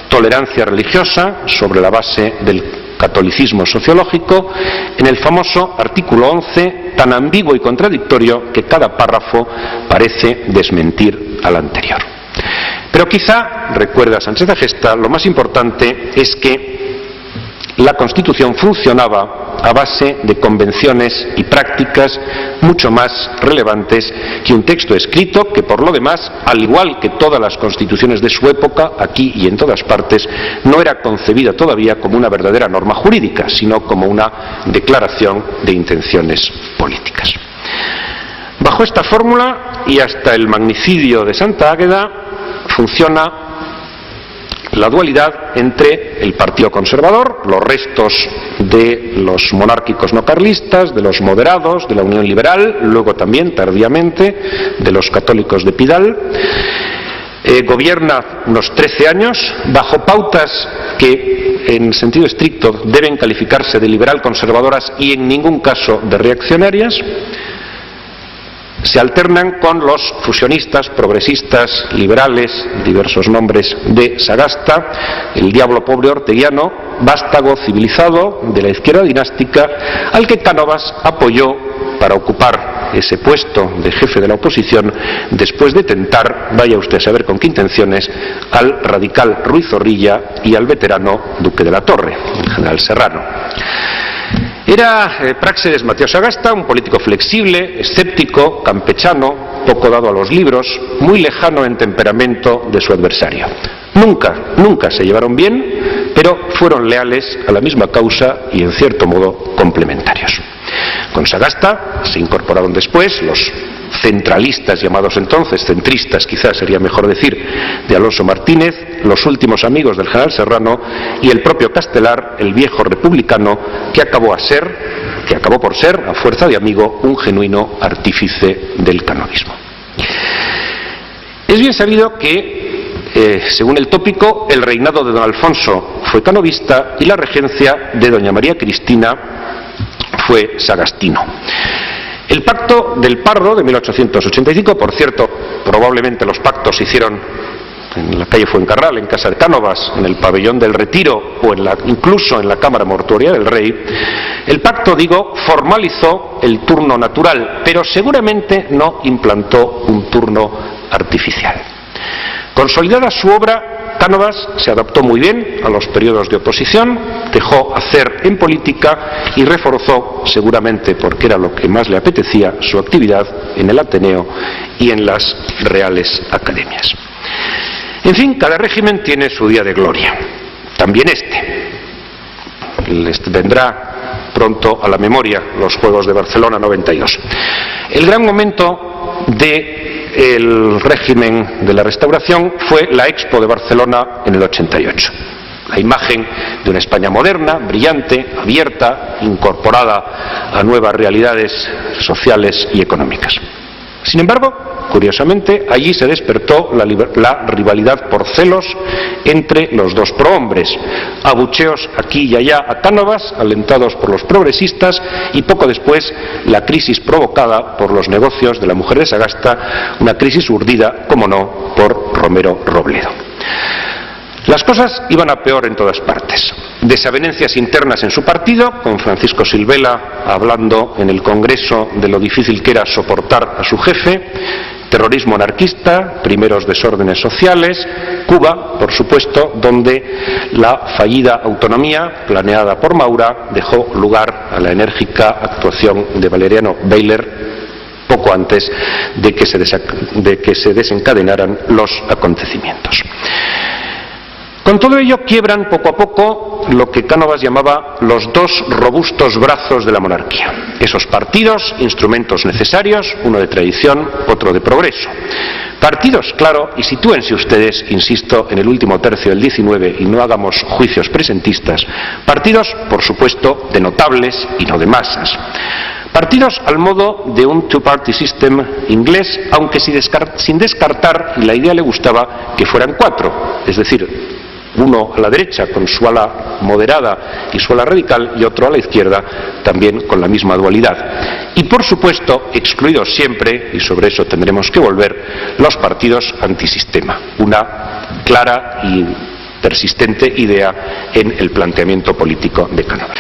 tolerancia religiosa sobre la base del catolicismo sociológico, en el famoso artículo 11, tan ambiguo y contradictorio que cada párrafo parece desmentir al anterior. Pero quizá, recuerda Sánchez Agesta, lo más importante es que la Constitución funcionaba a base de convenciones y prácticas mucho más relevantes que un texto escrito que, por lo demás, al igual que todas las constituciones de su época, aquí y en todas partes, no era concebida todavía como una verdadera norma jurídica, sino como una declaración de intenciones políticas. Bajo esta fórmula, y hasta el magnicidio de Santa Águeda, funciona la dualidad entre el Partido Conservador, los restos de los monárquicos no carlistas, de los moderados, de la Unión Liberal, luego también, tardíamente, de los católicos de Pidal. Gobierna unos 13 años bajo pautas que, en sentido estricto, deben calificarse de liberal-conservadoras y en ningún caso de reaccionarias. Se alternan con los fusionistas, progresistas, liberales, diversos nombres de Sagasta, el diablo pobre orteguiano, vástago civilizado de la izquierda dinástica, al que Cánovas apoyó para ocupar ese puesto de jefe de la oposición, después de tentar, vaya usted a saber con qué intenciones, al radical Ruiz Zorrilla y al veterano Duque de la Torre, el general Serrano. Era Práxedes Mateo Sagasta, un político flexible, escéptico, campechano, poco dado a los libros, muy lejano en temperamento de su adversario. Nunca se llevaron bien, pero fueron leales a la misma causa y, en cierto modo, complementarios. Con Sagasta se incorporaron después los centralistas, llamados entonces centristas, quizás sería mejor decir, de Alonso Martínez, los últimos amigos del general Serrano y el propio Castelar, el viejo republicano, que acabó por ser, a fuerza de amigo, un genuino artífice del canonismo. Es bien sabido que, según el tópico, el reinado de don Alfonso fue canovista y la regencia de doña María Cristina fue sagastino. El pacto del Pardo de 1885, por cierto, probablemente los pactos se hicieron en la calle Fuencarral, en casa de Cánovas, en el pabellón del Retiro o incluso en la Cámara Mortuoria del Rey. El pacto, digo, formalizó el turno natural, pero seguramente no implantó un turno artificial. Consolidada su obra, Cánovas se adaptó muy bien a los periodos de oposición, dejó hacer en política y reforzó, seguramente porque era lo que más le apetecía, su actividad en el Ateneo y en las Reales Academias. En fin, cada régimen tiene su día de gloria, también este. Les vendrá pronto a la memoria los Juegos de Barcelona 92. El gran momento del régimen de la Restauración fue la Expo de Barcelona en el 88. La imagen de una España moderna, brillante, abierta, incorporada a nuevas realidades sociales y económicas. Sin embargo, curiosamente, allí se despertó la rivalidad por celos entre los dos prohombres. Abucheos aquí y allá a Cánovas, alentados por los progresistas, y poco después la crisis provocada por los negocios de la mujer de Sagasta, una crisis urdida, como no, por Romero Robledo. Las cosas iban a peor en todas partes. Desavenencias internas en su partido, con Francisco Silvela hablando en el Congreso de lo difícil que era soportar a su jefe, terrorismo anarquista, primeros desórdenes sociales, Cuba, por supuesto, donde la fallida autonomía planeada por Maura dejó lugar a la enérgica actuación de Valeriano Bayler poco antes de que se desencadenaran los acontecimientos. Con todo ello quiebran poco a poco lo que Cánovas llamaba los dos robustos brazos de la monarquía. Esos partidos, instrumentos necesarios, uno de tradición, otro de progreso. Partidos, claro, y sitúense ustedes, insisto, en el último tercio del XIX y no hagamos juicios presentistas, partidos, por supuesto, de notables y no de masas. Partidos al modo de un two-party system inglés, aunque sin descartar, y la idea le gustaba, que fueran cuatro, es decir, uno a la derecha con su ala moderada y su ala radical, y otro a la izquierda también con la misma dualidad. Y por supuesto, excluidos siempre, y sobre eso tendremos que volver, los partidos antisistema, una clara y persistente idea en el planteamiento político de Cánovas.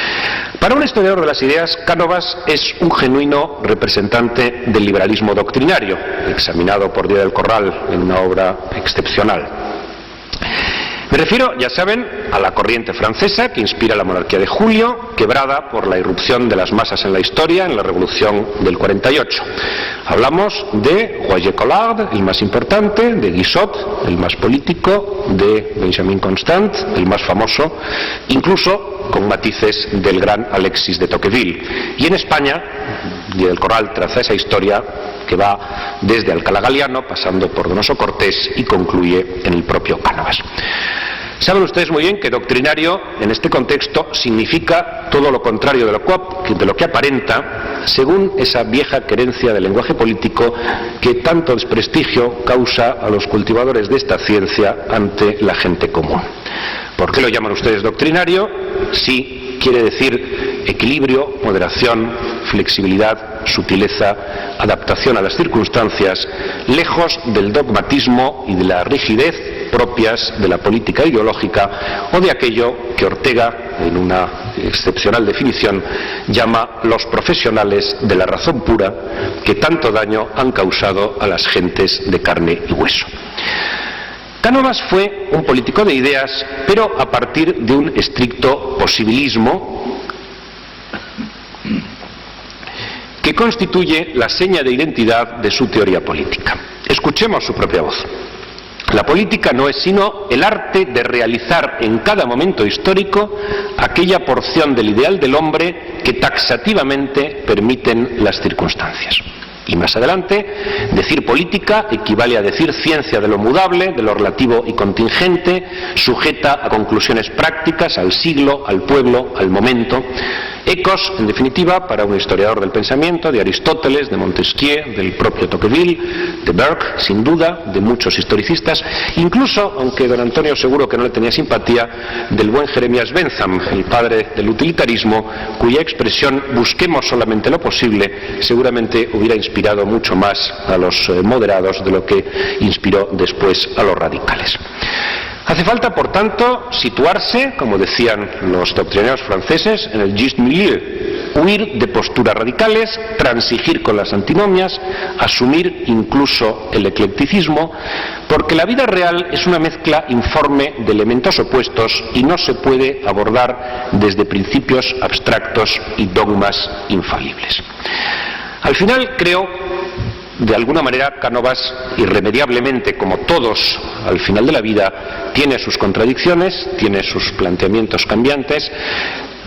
Para un historiador de las ideas, Cánovas es un genuino representante del liberalismo doctrinario, examinado por Díaz del Corral en una obra excepcional. Me refiero, ya saben, a la corriente francesa que inspira la monarquía de Julio, quebrada por la irrupción de las masas en la historia en la Revolución del 48. Hablamos de Roger Collard, el más importante, de Guizot, el más político, de Benjamin Constant, el más famoso, incluso con matices del gran Alexis de Tocqueville. Y en España, Díaz del Corral traza esa historia que va desde Alcalá Galiano, pasando por Donoso Cortés y concluye en el propio Cánovas. Saben ustedes muy bien que doctrinario en este contexto significa todo lo contrario de lo que aparenta, según esa vieja querencia del lenguaje político que tanto desprestigio causa a los cultivadores de esta ciencia ante la gente común. ¿Por qué lo llaman ustedes doctrinario? Sí, quiere decir equilibrio, moderación, flexibilidad, sutileza, adaptación a las circunstancias, lejos del dogmatismo y de la rigidez propias de la política ideológica o de aquello que Ortega, en una excepcional definición, llama los profesionales de la razón pura que tanto daño han causado a las gentes de carne y hueso. Cánovas fue un político de ideas, pero a partir de un estricto posibilismo que constituye la seña de identidad de su teoría política. Escuchemos su propia voz. La política no es sino el arte de realizar en cada momento histórico aquella porción del ideal del hombre que taxativamente permiten las circunstancias. Y más adelante, decir política equivale a decir ciencia de lo mudable, de lo relativo y contingente, sujeta a conclusiones prácticas, al siglo, al pueblo, al momento. Ecos, en definitiva, para un historiador del pensamiento, de Aristóteles, de Montesquieu, del propio Tocqueville, de Burke, sin duda, de muchos historicistas, incluso, aunque don Antonio seguro que no le tenía simpatía, del buen Jeremías Bentham, el padre del utilitarismo, cuya expresión busquemos solamente lo posible, seguramente hubiera inspirado mucho más a los moderados de lo que inspiró después a los radicales. Hace falta, por tanto, situarse, como decían los doctrineros franceses, en el juste milieu, huir de posturas radicales, transigir con las antinomias, asumir incluso el eclecticismo, porque la vida real es una mezcla informe de elementos opuestos y no se puede abordar desde principios abstractos y dogmas infalibles. Al final, creo, de alguna manera, Cánovas, irremediablemente, como todos al final de la vida, tiene sus contradicciones, tiene sus planteamientos cambiantes.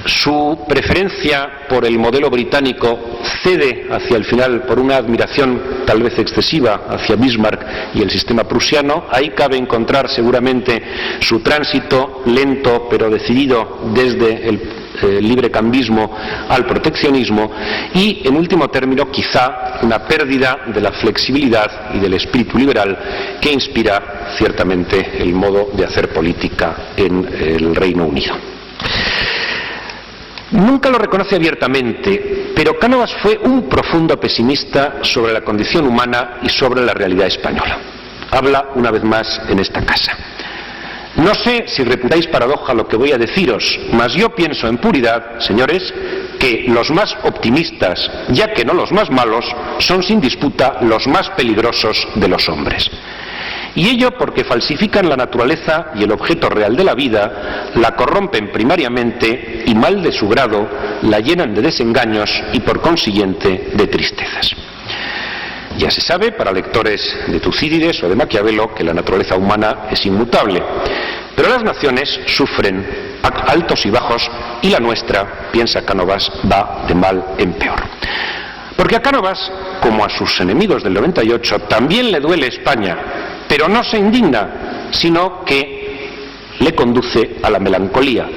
Su preferencia por el modelo británico cede hacia el final por una admiración tal vez excesiva hacia Bismarck y el sistema prusiano. Ahí cabe encontrar seguramente su tránsito lento pero decidido desde el librecambismo al proteccionismo y, en último término, quizá una pérdida de la flexibilidad y del espíritu liberal que inspira ciertamente el modo de hacer política en el Reino Unido. Nunca lo reconoce abiertamente, pero Cánovas fue un profundo pesimista sobre la condición humana y sobre la realidad española. Habla una vez más en esta casa. No sé si reputáis paradoja lo que voy a deciros, mas yo pienso en puridad, señores, que los más optimistas, ya que no los más malos, son sin disputa los más peligrosos de los hombres. Y ello porque falsifican la naturaleza y el objeto real de la vida, la corrompen primariamente y, mal de su grado, la llenan de desengaños y, por consiguiente, de tristezas. Ya se sabe, para lectores de Tucídides o de Maquiavelo, que la naturaleza humana es inmutable. Pero las naciones sufren altos y bajos y la nuestra, piensa Cánovas, va de mal en peor. Porque a Cánovas, como a sus enemigos del 98, también le duele España, pero no se indigna, sino que le conduce a la melancolía.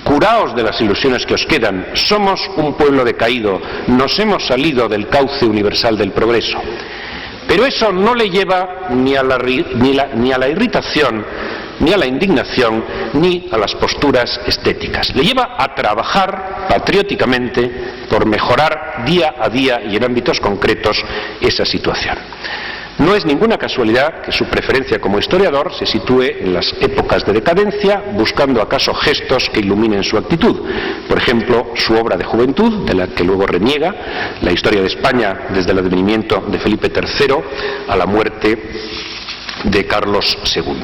Curaos de las ilusiones que os quedan, somos un pueblo decaído, nos hemos salido del cauce universal del progreso. Pero eso no le lleva ni a la irritación, ni a la indignación, ni a las posturas estéticas. Le lleva a trabajar patrióticamente por mejorar día a día y en ámbitos concretos esa situación. No es ninguna casualidad que su preferencia como historiador se sitúe en las épocas de decadencia, buscando acaso gestos que iluminen su actitud. Por ejemplo, su obra de juventud, de la que luego reniega, la historia de España desde el advenimiento de Felipe III a la muerte de Carlos II,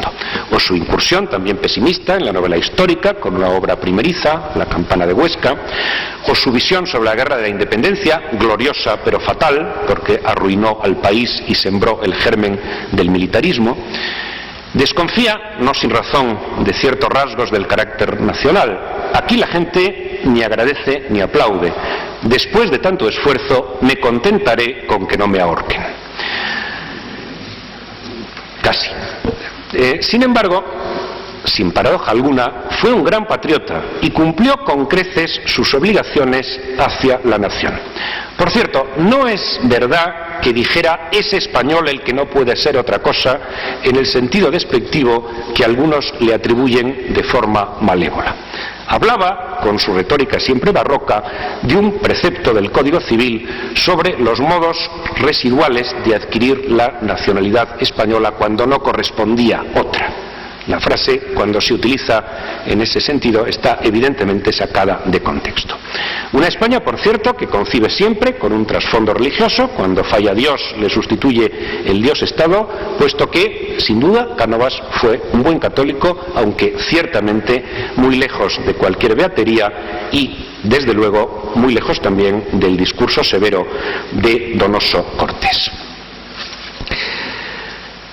o su incursión también pesimista en la novela histórica con una obra primeriza, La campana de Huesca, o su visión sobre la guerra de la independencia, gloriosa pero fatal porque arruinó al país y sembró el germen del militarismo. Desconfía, no sin razón, de ciertos rasgos del carácter nacional. Aquí la gente ni agradece ni aplaude. Después de tanto esfuerzo me contentaré con que no me ahorquen. Casi. Sin embargo, sin paradoja alguna, fue un gran patriota y cumplió con creces sus obligaciones hacia la nación. Por cierto, no es verdad que dijera "es español el que no puede ser otra cosa" en el sentido despectivo que algunos le atribuyen de forma malévola. Hablaba, con su retórica siempre barroca, de un precepto del Código Civil sobre los modos residuales de adquirir la nacionalidad española cuando no correspondía otra. La frase, cuando se utiliza en ese sentido, está evidentemente sacada de contexto. Una España, por cierto, que concibe siempre con un trasfondo religioso. Cuando falla Dios le sustituye el Dios-Estado, puesto que, sin duda, Cánovas fue un buen católico, aunque ciertamente muy lejos de cualquier beatería y, desde luego, muy lejos también del discurso severo de Donoso Cortés.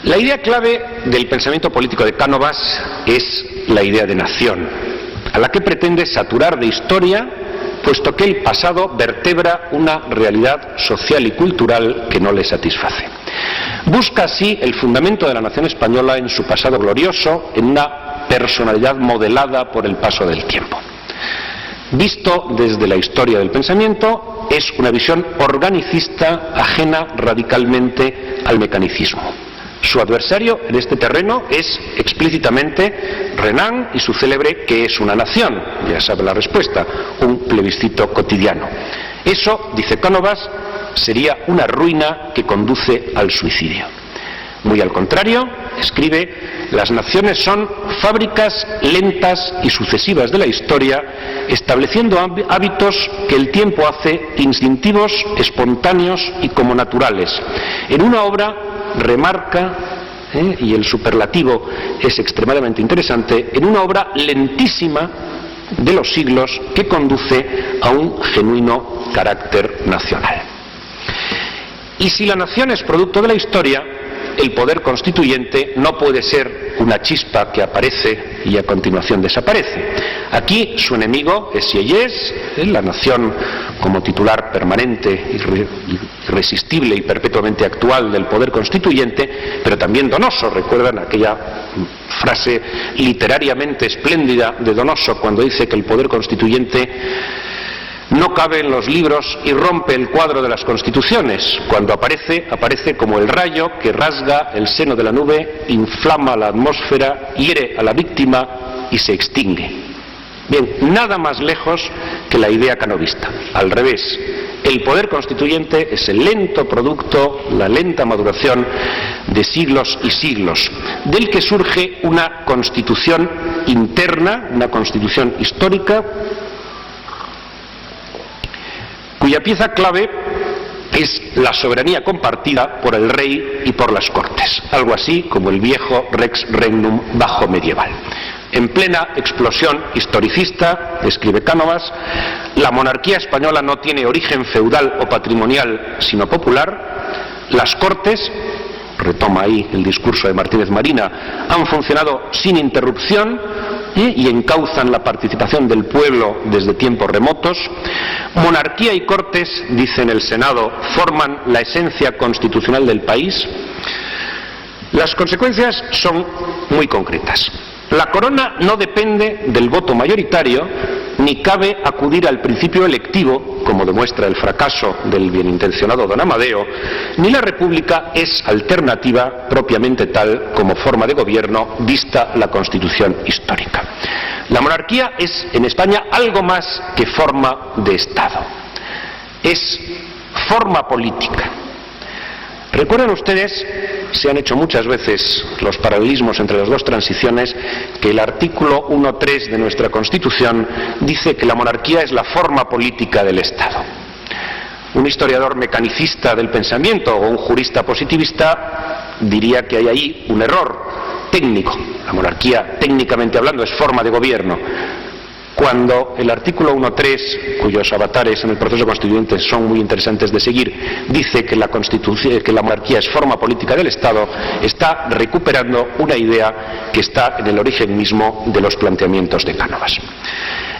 La idea clave del pensamiento político de Cánovas es la idea de nación, a la que pretende saturar de historia, puesto que el pasado vertebra una realidad social y cultural que no le satisface. Busca así el fundamento de la nación española en su pasado glorioso, en una personalidad modelada por el paso del tiempo. Visto desde la historia del pensamiento, es una visión organicista ajena radicalmente al mecanicismo. Su adversario en este terreno es explícitamente Renan y su célebre "¿Qué es una nación?". Ya sabe la respuesta, un plebiscito cotidiano. Eso, dice Cánovas, sería una ruina que conduce al suicidio. Muy al contrario, escribe, las naciones son fábricas lentas y sucesivas de la historia, estableciendo hábitos que el tiempo hace instintivos, espontáneos y como naturales. En una obra remarca, y el superlativo es extremadamente interesante, en una obra lentísima de los siglos que conduce a un genuino carácter nacional. Y si la nación es producto de la historia, el poder constituyente no puede ser una chispa que aparece y a continuación desaparece. Aquí su enemigo es Sieyès, la nación como titular permanente, irresistible y perpetuamente actual del poder constituyente, pero también Donoso. ¿Recuerdan aquella frase literariamente espléndida de Donoso cuando dice que el poder constituyente no cabe en los libros y rompe el cuadro de las constituciones? Cuando aparece, aparece como el rayo que rasga el seno de la nube, inflama la atmósfera, hiere a la víctima y se extingue. Bien, nada más lejos que la idea canovista. Al revés, el poder constituyente es el lento producto, la lenta maduración de siglos y siglos, del que surge una constitución interna, una constitución histórica, cuya pieza clave es la soberanía compartida por el rey y por las cortes, algo así como el viejo Rex Regnum bajo medieval. En plena explosión historicista, escribe Cánovas, la monarquía española no tiene origen feudal o patrimonial, sino popular. Las cortes, retoma ahí el discurso de Martínez Marina, han funcionado sin interrupción y encauzan la participación del pueblo desde tiempos remotos. Monarquía y cortes, dice en el Senado, forman la esencia constitucional del país. Las consecuencias son muy concretas. La corona no depende del voto mayoritario, ni cabe acudir al principio electivo, como demuestra el fracaso del bienintencionado don Amadeo, ni la república es alternativa propiamente tal como forma de gobierno vista la Constitución histórica. La monarquía es en España algo más que forma de Estado. Es forma política. Recuerden ustedes, se han hecho muchas veces los paralelismos entre las dos transiciones, que el artículo 1.3 de nuestra Constitución dice que la monarquía es la forma política del Estado. Un historiador mecanicista del pensamiento o un jurista positivista diría que hay ahí un error técnico. La monarquía, técnicamente hablando, es forma de gobierno. Cuando el artículo 1.3, cuyos avatares en el proceso constituyente son muy interesantes de seguir, dice que la monarquía es forma política del Estado, está recuperando una idea que está en el origen mismo de los planteamientos de Cánovas.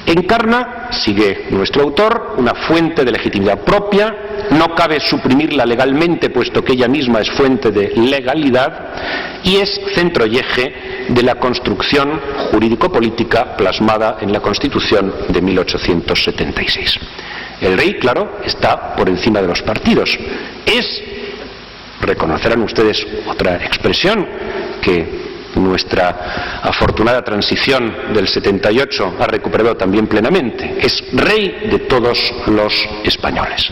Encarna, sigue nuestro autor, una fuente de legitimidad propia, no cabe suprimirla legalmente puesto que ella misma es fuente de legalidad y es centro y eje de la construcción jurídico-política plasmada en la Constitución de 1876. El rey, claro, está por encima de los partidos. Es, reconocerán ustedes otra expresión que nuestra afortunada transición del 78 ha recuperado también plenamente, es rey de todos los españoles.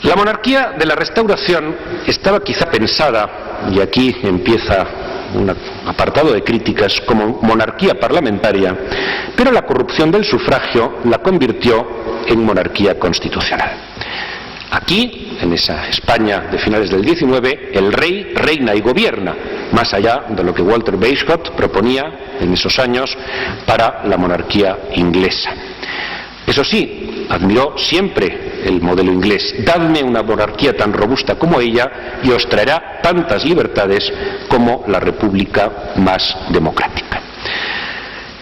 La monarquía de la Restauración estaba quizá pensada, y aquí empieza un apartado de críticas, como monarquía parlamentaria, pero la corrupción del sufragio la convirtió en monarquía constitucional. Aquí, en esa España de finales del XIX, el rey reina y gobierna, más allá de lo que Walter Bagehot proponía en esos años para la monarquía inglesa. Eso sí, admiró siempre el modelo inglés. Dadme una monarquía tan robusta como ella y os traerá tantas libertades como la república más democrática.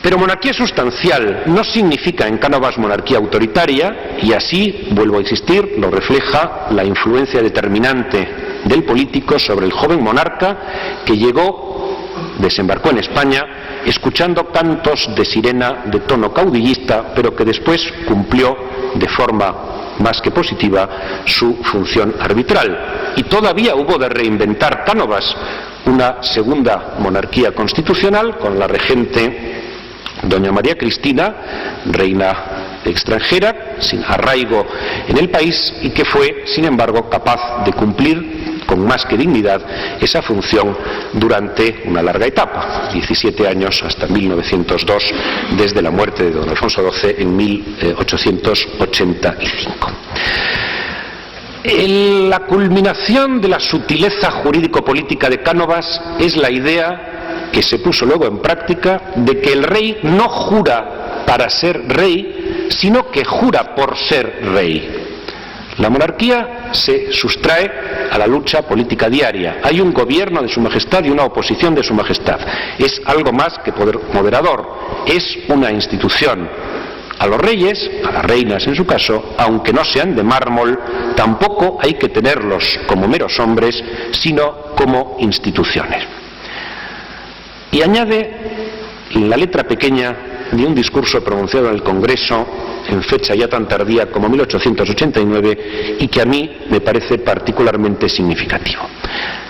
Pero monarquía sustancial no significa en Cánovas monarquía autoritaria, y así, vuelvo a insistir, lo refleja la influencia determinante del político sobre el joven monarca que desembarcó en España escuchando cantos de sirena de tono caudillista, pero que después cumplió de forma más que positiva su función arbitral. Y todavía hubo de reinventar Cánovas una segunda monarquía constitucional con la regente doña María Cristina, reina extranjera, sin arraigo en el país, y que fue, sin embargo, capaz de cumplir con más que dignidad esa función durante una larga etapa, 17 años hasta 1902, desde la muerte de don Alfonso XII en 1885. La culminación de la sutileza jurídico-política de Cánovas es la idea que se puso luego en práctica de que el rey no jura para ser rey, sino que jura por ser rey. La monarquía se sustrae a la lucha política diaria. Hay un gobierno de Su Majestad y una oposición de Su Majestad. Es algo más que poder moderador, es una institución. A los reyes, a las reinas en su caso, aunque no sean de mármol, tampoco hay que tenerlos como meros hombres, sino como instituciones. Y añade la letra pequeña de un discurso pronunciado en el Congreso en fecha ya tan tardía como 1889 y que a mí me parece particularmente significativo.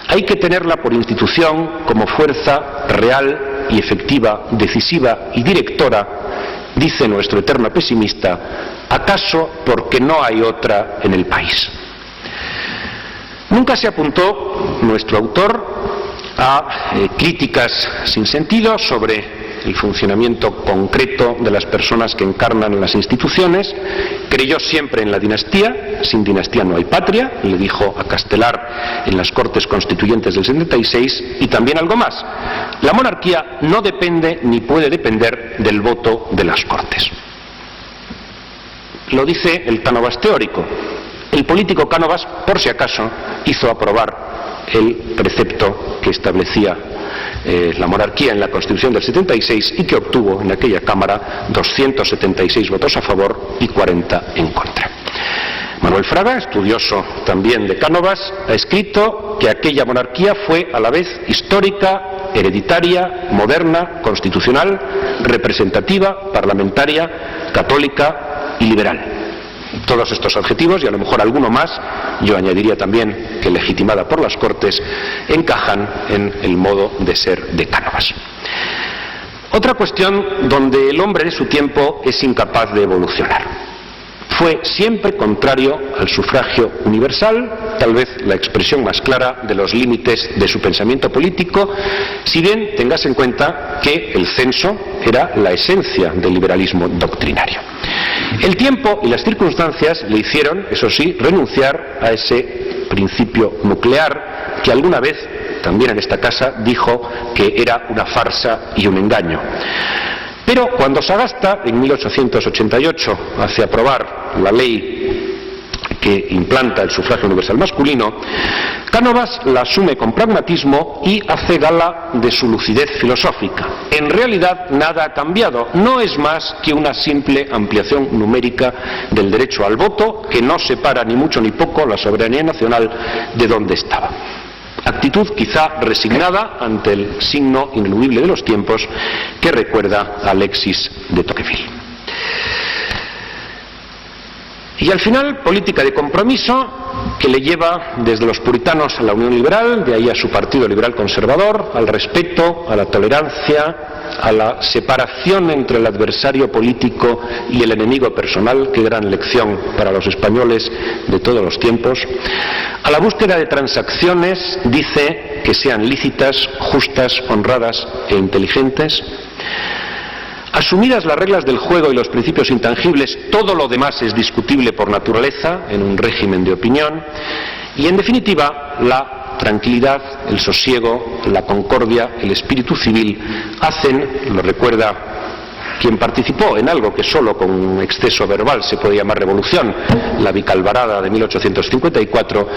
Hay que tenerla por institución como fuerza real y efectiva, decisiva y directora, dice nuestro eterno pesimista, acaso porque no hay otra en el país. Nunca se apuntó nuestro autor a críticas sin sentido sobre el funcionamiento concreto de las personas que encarnan las instituciones. Creyó siempre en la dinastía, sin dinastía no hay patria, le dijo a Castelar en las Cortes Constituyentes del 76, y también algo más: la monarquía no depende ni puede depender del voto de las Cortes. Lo dice el Cánovas teórico. El político Cánovas, por si acaso, hizo aprobar el precepto que establecía la monarquía en la Constitución del 76 y que obtuvo en aquella Cámara 276 votos a favor y 40 en contra. Manuel Fraga, estudioso también de Cánovas, ha escrito que aquella monarquía fue a la vez histórica, hereditaria, moderna, constitucional, representativa, parlamentaria, católica y liberal. Todos estos adjetivos, y a lo mejor alguno más, yo añadiría también que legitimada por las Cortes, encajan en el modo de ser de Cánovas. Otra cuestión donde el hombre de su tiempo es incapaz de evolucionar. Fue siempre contrario al sufragio universal, tal vez la expresión más clara de los límites de su pensamiento político, si bien tengas en cuenta que el censo era la esencia del liberalismo doctrinario. El tiempo y las circunstancias le hicieron, eso sí, renunciar a ese principio nuclear que alguna vez, también en esta casa, dijo que era una farsa y un engaño. Pero cuando Sagasta, en 1888, hace aprobar la ley que implanta el sufragio universal masculino, Cánovas la asume con pragmatismo y hace gala de su lucidez filosófica. En realidad nada ha cambiado, no es más que una simple ampliación numérica del derecho al voto que no separa ni mucho ni poco la soberanía nacional de donde estaba. Actitud quizá resignada ante el signo ineludible de los tiempos que recuerda a Alexis de Tocqueville. Y al final, política de compromiso que le lleva desde los puritanos a la Unión Liberal, de ahí a su Partido Liberal Conservador, al respeto, a la tolerancia, a la separación entre el adversario político y el enemigo personal, qué gran lección para los españoles de todos los tiempos, a la búsqueda de transacciones, dice, que sean lícitas, justas, honradas e inteligentes. Asumidas las reglas del juego y los principios intangibles, todo lo demás es discutible por naturaleza en un régimen de opinión. Y en definitiva, la tranquilidad, el sosiego, la concordia, el espíritu civil hacen, lo recuerda quien participó en algo que solo con exceso verbal se puede llamar revolución, la Vicalvarada de 1854,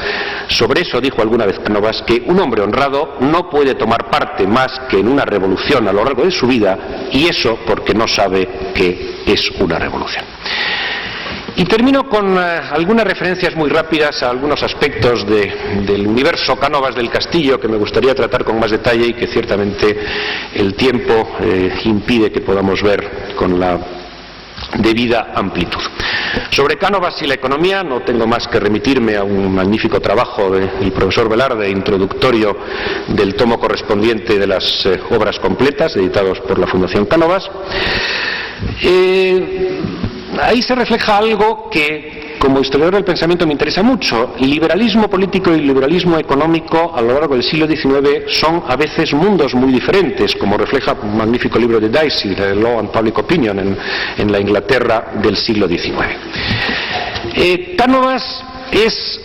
sobre eso dijo alguna vez Cánovas que un hombre honrado no puede tomar parte más que en una revolución a lo largo de su vida, y eso porque no sabe qué es una revolución. Y termino con algunas referencias muy rápidas a algunos aspectos del universo Cánovas del Castillo que me gustaría tratar con más detalle y que ciertamente el tiempo impide que podamos ver con la debida amplitud. Sobre Cánovas y la economía no tengo más que remitirme a un magnífico trabajo del profesor Velarde, introductorio del tomo correspondiente de las obras completas editados por la Fundación Cánovas. Ahí se refleja algo que, como historiador del pensamiento, me interesa mucho. El liberalismo político y el liberalismo económico a lo largo del siglo XIX son a veces mundos muy diferentes, como refleja un magnífico libro de Dicey, The Law and Public Opinion, en la Inglaterra del siglo XIX. Cánovas es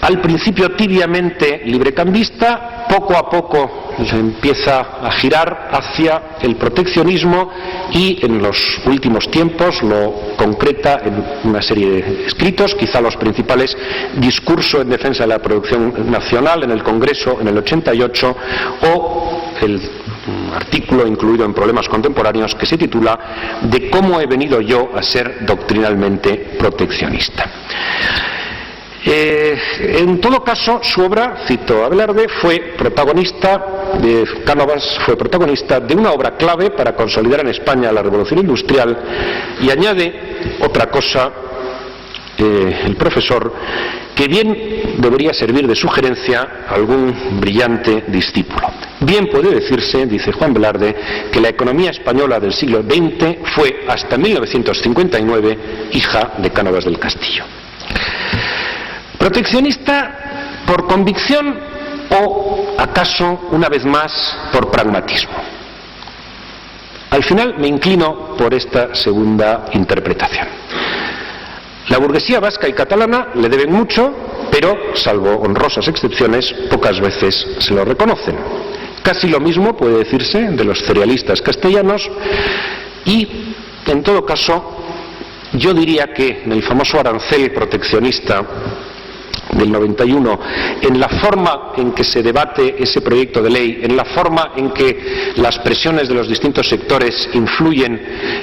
al principio tibiamente librecambista, poco a poco empieza a girar hacia el proteccionismo y en los últimos tiempos lo concreta en una serie de escritos, quizá los principales: Discurso en defensa de la producción nacional en el Congreso en el 88, o el artículo incluido en Problemas Contemporáneos que se titula De cómo he venido yo a ser doctrinalmente proteccionista. En todo caso, su obra, cito a Velarde, Cánovas fue protagonista de una obra clave para consolidar en España la revolución industrial, y añade otra cosa el profesor, que bien debería servir de sugerencia a algún brillante discípulo. Bien puede decirse, dice Juan Velarde, que la economía española del siglo XX fue hasta 1959 hija de Cánovas del Castillo. ¿Proteccionista por convicción o acaso, una vez más, por pragmatismo? Al final me inclino por esta segunda interpretación. La burguesía vasca y catalana le deben mucho, pero, salvo honrosas excepciones, pocas veces se lo reconocen. Casi lo mismo puede decirse de los cerealistas castellanos y, en todo caso, yo diría que en el famoso arancel proteccionista del 91, en la forma en que se debate ese proyecto de ley, en la forma en que las presiones de los distintos sectores influyen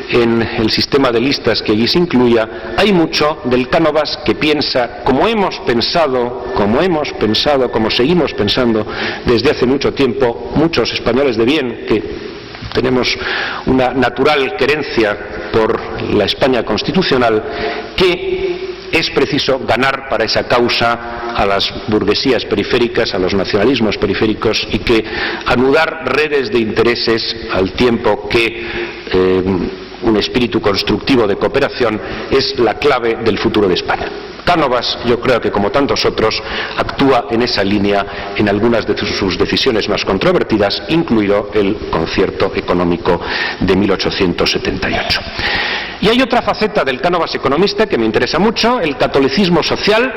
en el sistema de listas que allí se incluya, hay mucho del Cánovas que piensa, como seguimos pensando desde hace mucho tiempo, muchos españoles de bien que tenemos una natural querencia por la España constitucional, que es preciso ganar para esa causa a las burguesías periféricas, a los nacionalismos periféricos, y que anudar redes de intereses al tiempo que un espíritu constructivo de cooperación es la clave del futuro de España. Cánovas, yo creo que como tantos otros, actúa en esa línea en algunas de sus decisiones más controvertidas, incluido el concierto económico de 1878. Y hay otra faceta del Cánovas economista que me interesa mucho: el catolicismo social.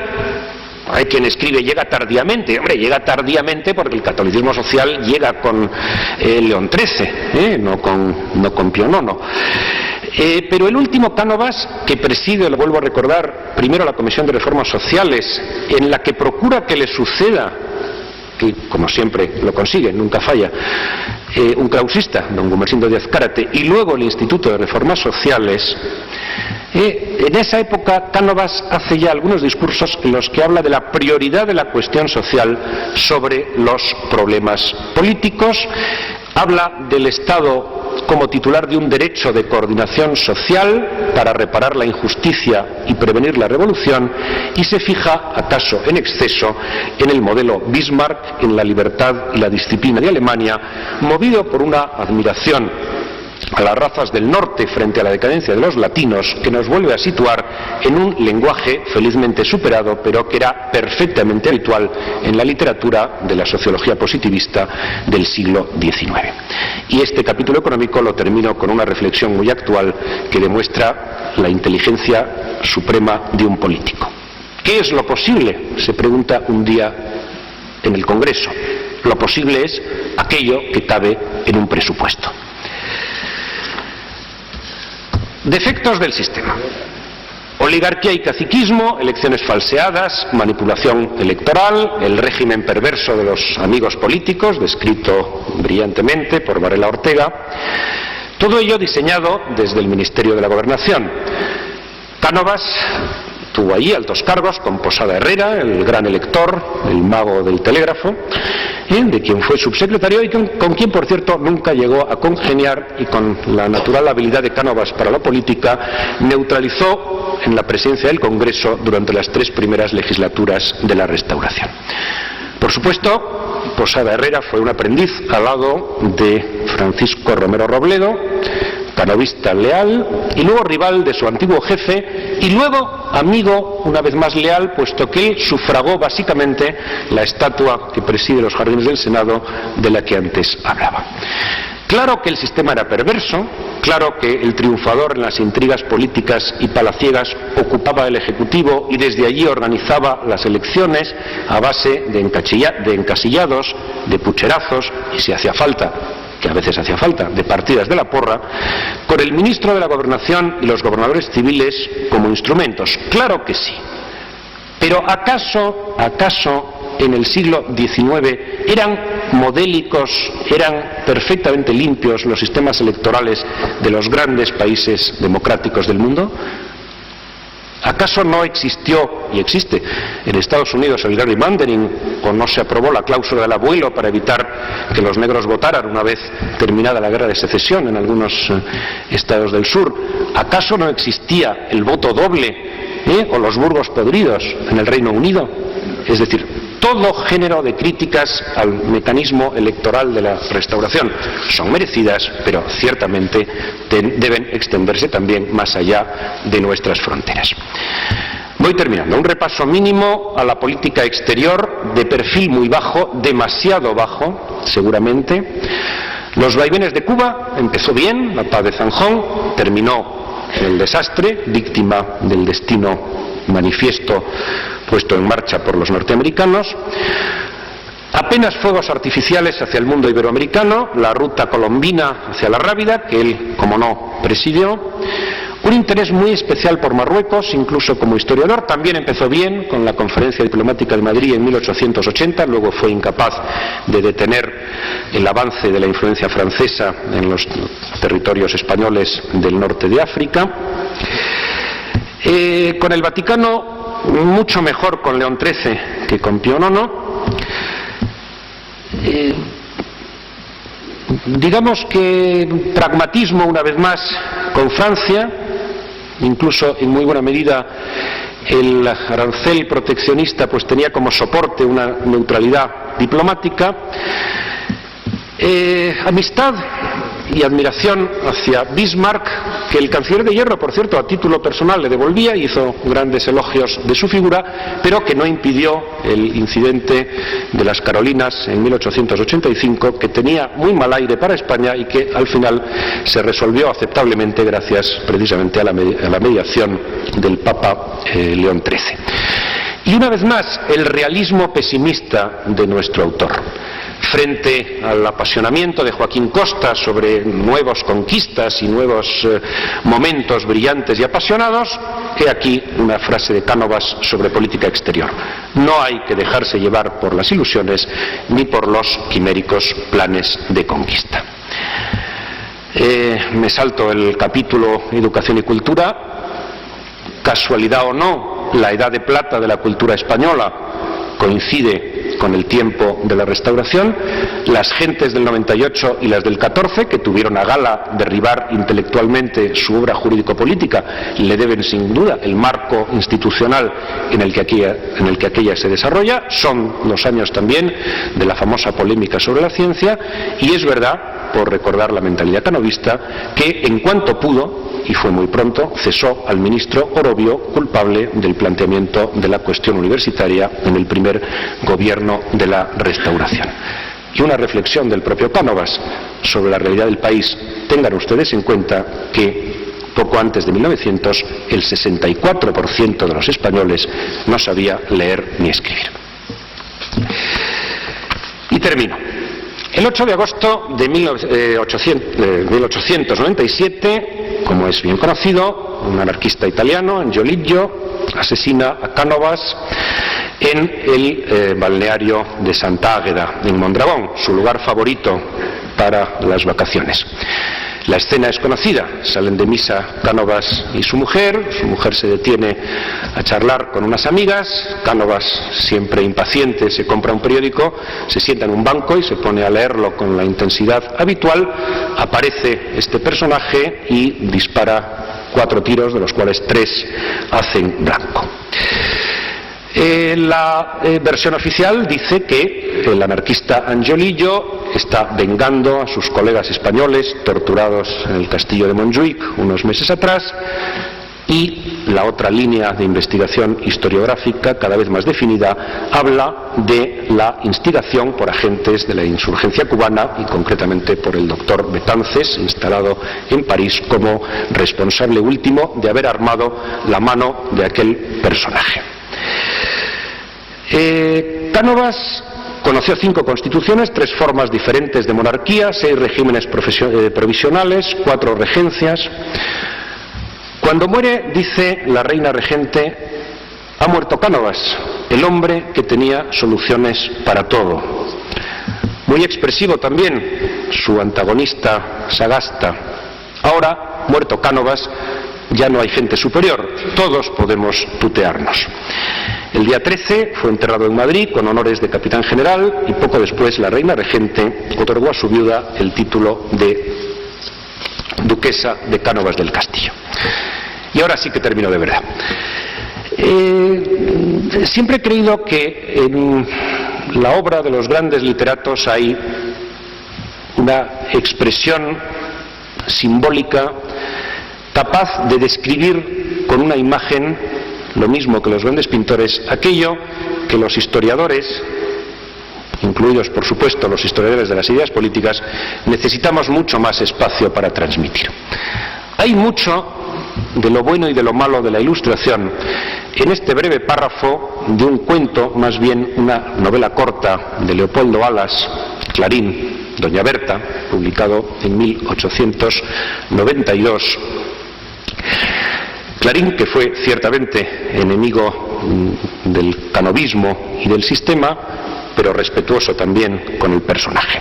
Hay quien escribe llega tardíamente. Hombre, llega tardíamente porque el catolicismo social llega con León XIII, no con Pío IX. Pero el último Cánovas, que preside, lo vuelvo a recordar, primero la Comisión de Reformas Sociales, en la que procura que le suceda, que como siempre lo consigue, nunca falla, un clausista, don Gumersindo Díaz Cárate, y luego el Instituto de Reformas Sociales. En esa época Cánovas hace ya algunos discursos en los que habla de la prioridad de la cuestión social sobre los problemas políticos, habla del Estado como titular de un derecho de coordinación social para reparar la injusticia y prevenir la revolución, y se fija, acaso en exceso, en el modelo Bismarck, en la libertad y la disciplina de Alemania, movido por una admiración a las razas del norte frente a la decadencia de los latinos, que nos vuelve a situar en un lenguaje felizmente superado, pero que era perfectamente habitual en la literatura de la sociología positivista del siglo XIX. Y este capítulo económico lo termino con una reflexión muy actual que demuestra la inteligencia suprema de un político. ¿Qué es lo posible?, se pregunta un día en el Congreso. Lo posible es aquello que cabe en un presupuesto. Defectos del sistema: oligarquía y caciquismo, elecciones falseadas, manipulación electoral, el régimen perverso de los amigos políticos, descrito brillantemente por Varela Ortega. Todo ello diseñado desde el Ministerio de la Gobernación. Cánovas tuvo allí altos cargos con Posada Herrera, el gran elector, el mago del telégrafo, de quien fue subsecretario y con quien, por cierto, nunca llegó a congeniar, y con la natural habilidad de Cánovas para la política, neutralizó en la presidencia del Congreso durante las 3 primeras legislaturas de la Restauración. Por supuesto, Posada Herrera fue un aprendiz al lado de Francisco Romero Robledo, canovista leal, y luego rival de su antiguo jefe, y luego amigo, una vez más leal, puesto que él sufragó básicamente la estatua que preside los jardines del Senado de la que antes hablaba. Claro que el sistema era perverso, claro que el triunfador en las intrigas políticas y palaciegas ocupaba el Ejecutivo y desde allí organizaba las elecciones a base de encasillados, de pucherazos y, si hacía falta, que a veces hacía falta, de partidas de la porra, con el ministro de la Gobernación y los gobernadores civiles como instrumentos. Claro que sí. Pero ¿acaso en el siglo XIX eran modélicos, eran perfectamente limpios los sistemas electorales de los grandes países democráticos del mundo? ¿Acaso no existió, y existe, en Estados Unidos el gerrymandering, o no se aprobó la cláusula del abuelo para evitar que los negros votaran una vez terminada la guerra de secesión en algunos estados del sur? ¿Acaso no existía el voto doble o los burgos podridos en el Reino Unido? Es decir, todo género de críticas al mecanismo electoral de la Restauración son merecidas, pero ciertamente deben extenderse también más allá de nuestras fronteras. Voy terminando. Un repaso mínimo a la política exterior de perfil muy bajo, demasiado bajo, seguramente. Los vaivenes de Cuba, empezó bien, la paz de Zanjón, terminó en el desastre, víctima del destino manifiesto puesto en marcha por los norteamericanos. Apenas fuegos artificiales hacia el mundo iberoamericano, la ruta colombina hacia la Rábida, que él, como no, presidió. Un interés muy especial por Marruecos, incluso como historiador. También empezó bien con la Conferencia Diplomática de Madrid en 1880, luego fue incapaz de detener el avance de la influencia francesa en los territorios españoles del norte de África. Con el Vaticano mucho mejor con León XIII que con Pío IX. Digamos que pragmatismo una vez más con Francia, incluso en muy buena medida el arancel proteccionista pues tenía como soporte una neutralidad diplomática. Amistad y admiración hacia Bismarck, que el canciller de hierro, por cierto, a título personal le devolvía, hizo grandes elogios de su figura, pero que no impidió el incidente de las Carolinas en 1885, que tenía muy mal aire para España y que al final se resolvió aceptablemente gracias precisamente a la mediación del Papa León XIII. Y una vez más, el realismo pesimista de nuestro autor. Frente al apasionamiento de Joaquín Costa sobre nuevas conquistas y nuevos momentos brillantes y apasionados, he aquí una frase de Cánovas sobre política exterior. No hay que dejarse llevar por las ilusiones ni por los quiméricos planes de conquista. Me salto el capítulo Educación y Cultura. Casualidad o no, la edad de plata de la cultura española coincide con el tiempo de la Restauración. Las gentes del 98 y las del 14, que tuvieron a gala derribar intelectualmente su obra jurídico-política, le deben sin duda el marco institucional en el que aquella se desarrolla. Son los años también de la famosa polémica sobre la ciencia, y es verdad, por recordar la mentalidad canovista, que en cuanto pudo, y fue muy pronto, cesó al ministro Orobio, culpable del planteamiento de la cuestión universitaria en el primer gobierno de la Restauración. Y una reflexión del propio Cánovas sobre la realidad del país. Tengan ustedes en cuenta que poco antes de 1900 el 64% de los españoles no sabía leer ni escribir. Y termino. El 8 de agosto de 1897, como es bien conocido, un anarquista italiano, Gioliggio, asesina a Cánovas en el balneario de Santa Águeda, en Mondragón, su lugar favorito para las vacaciones. La escena es conocida, salen de misa Cánovas y su mujer se detiene a charlar con unas amigas, Cánovas, siempre impaciente, se compra un periódico, se sienta en un banco y se pone a leerlo con la intensidad habitual. Aparece este personaje y dispara 4 tiros, de los cuales 3 hacen blanco. La versión oficial dice que el anarquista Gioliggio está vengando a sus colegas españoles torturados en el castillo de Montjuïc unos meses atrás. Y la otra línea de investigación historiográfica, cada vez más definida, habla de la instigación por agentes de la insurgencia cubana y concretamente por el doctor Betances, instalado en París como responsable último de haber armado la mano de aquel personaje. Cánovas conoció 5 constituciones, 3 formas diferentes de monarquía, 6 regímenes provisionales, 4 regencias. Cuando muere, dice la reina regente, ha muerto Cánovas, el hombre que tenía soluciones para todo. Muy expresivo también su antagonista Sagasta. Ahora, muerto Cánovas, ya no hay gente superior, todos podemos tutearnos. El día 13 fue enterrado en Madrid con honores de capitán general y poco después la reina regente otorgó a su viuda el título de duquesa de Cánovas del Castillo. Y ahora sí que termino de verdad. Siempre he creído que en la obra de los grandes literatos hay una expresión simbólica capaz de describir con una imagen, lo mismo que los grandes pintores, aquello que los historiadores, incluidos por supuesto los historiadores de las ideas políticas, necesitamos mucho más espacio para transmitir. Hay mucho de lo bueno y de lo malo de la Ilustración en este breve párrafo de un cuento, más bien una novela corta de Leopoldo Alas, Clarín, Doña Berta, publicado en 1892. Clarín, que fue ciertamente enemigo del canovismo y del sistema, pero respetuoso también con el personaje.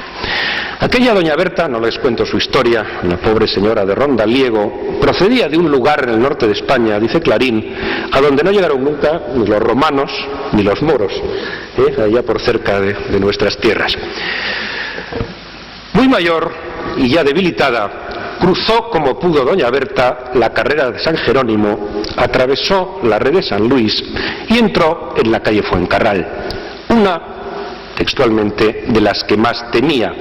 Aquella doña Berta, no les cuento su historia, la pobre señora de Rondaliego, procedía de un lugar en el norte de España, dice Clarín, a donde no llegaron nunca ni los romanos ni los moros, allá por cerca de nuestras tierras. Muy mayor y ya debilitada, cruzó como pudo doña Berta la carrera de San Jerónimo, atravesó la red de San Luis y entró en la calle Fuencarral, una, textualmente, de las que más temía.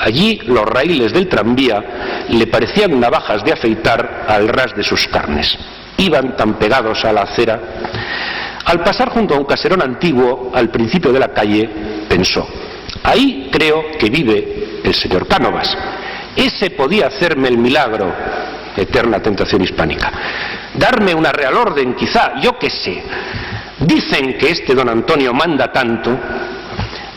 Allí los raíles del tranvía le parecían navajas de afeitar al ras de sus carnes. Iban tan pegados a la acera. Al pasar junto a un caserón antiguo, al principio de la calle, pensó: ahí creo que vive el señor Cánovas. Ese podía hacerme el milagro, eterna tentación hispánica. Darme una real orden, quizá, yo qué sé. Dicen que este don Antonio manda tanto.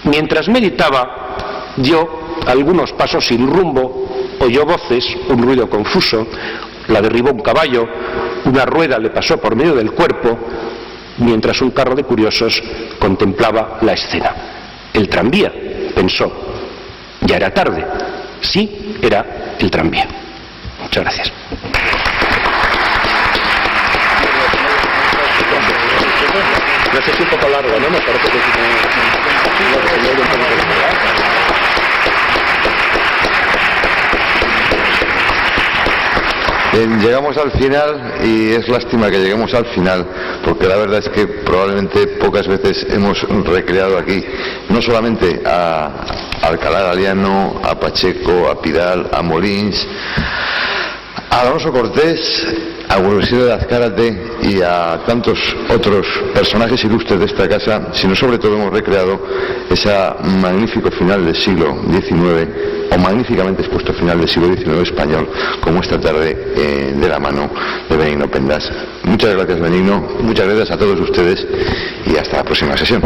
Mientras meditaba, dio algunos pasos sin rumbo, oyó voces, un ruido confuso, la derribó un caballo, una rueda le pasó por medio del cuerpo, mientras un carro de curiosos contemplaba la escena. El tranvía, pensó. Ya era tarde. Sí, era el tranvía. Muchas gracias. No sé si un poco largo, ¿no? Me parece que Llegamos al final y es lástima que lleguemos al final, porque la verdad es que probablemente pocas veces hemos recreado aquí no solamente a Alcalá Galiano, a Pacheco, a Pidal, a Molins, a Alonso Cortés, a Gualberto de Azcárate y a tantos otros personajes ilustres de esta casa, sino sobre todo hemos recreado ese magnífico final del siglo XIX, o magníficamente expuesto final del siglo XIX español, como esta tarde de la mano de Benigno Pendas. Muchas gracias, Benigno, muchas gracias a todos ustedes y hasta la próxima sesión.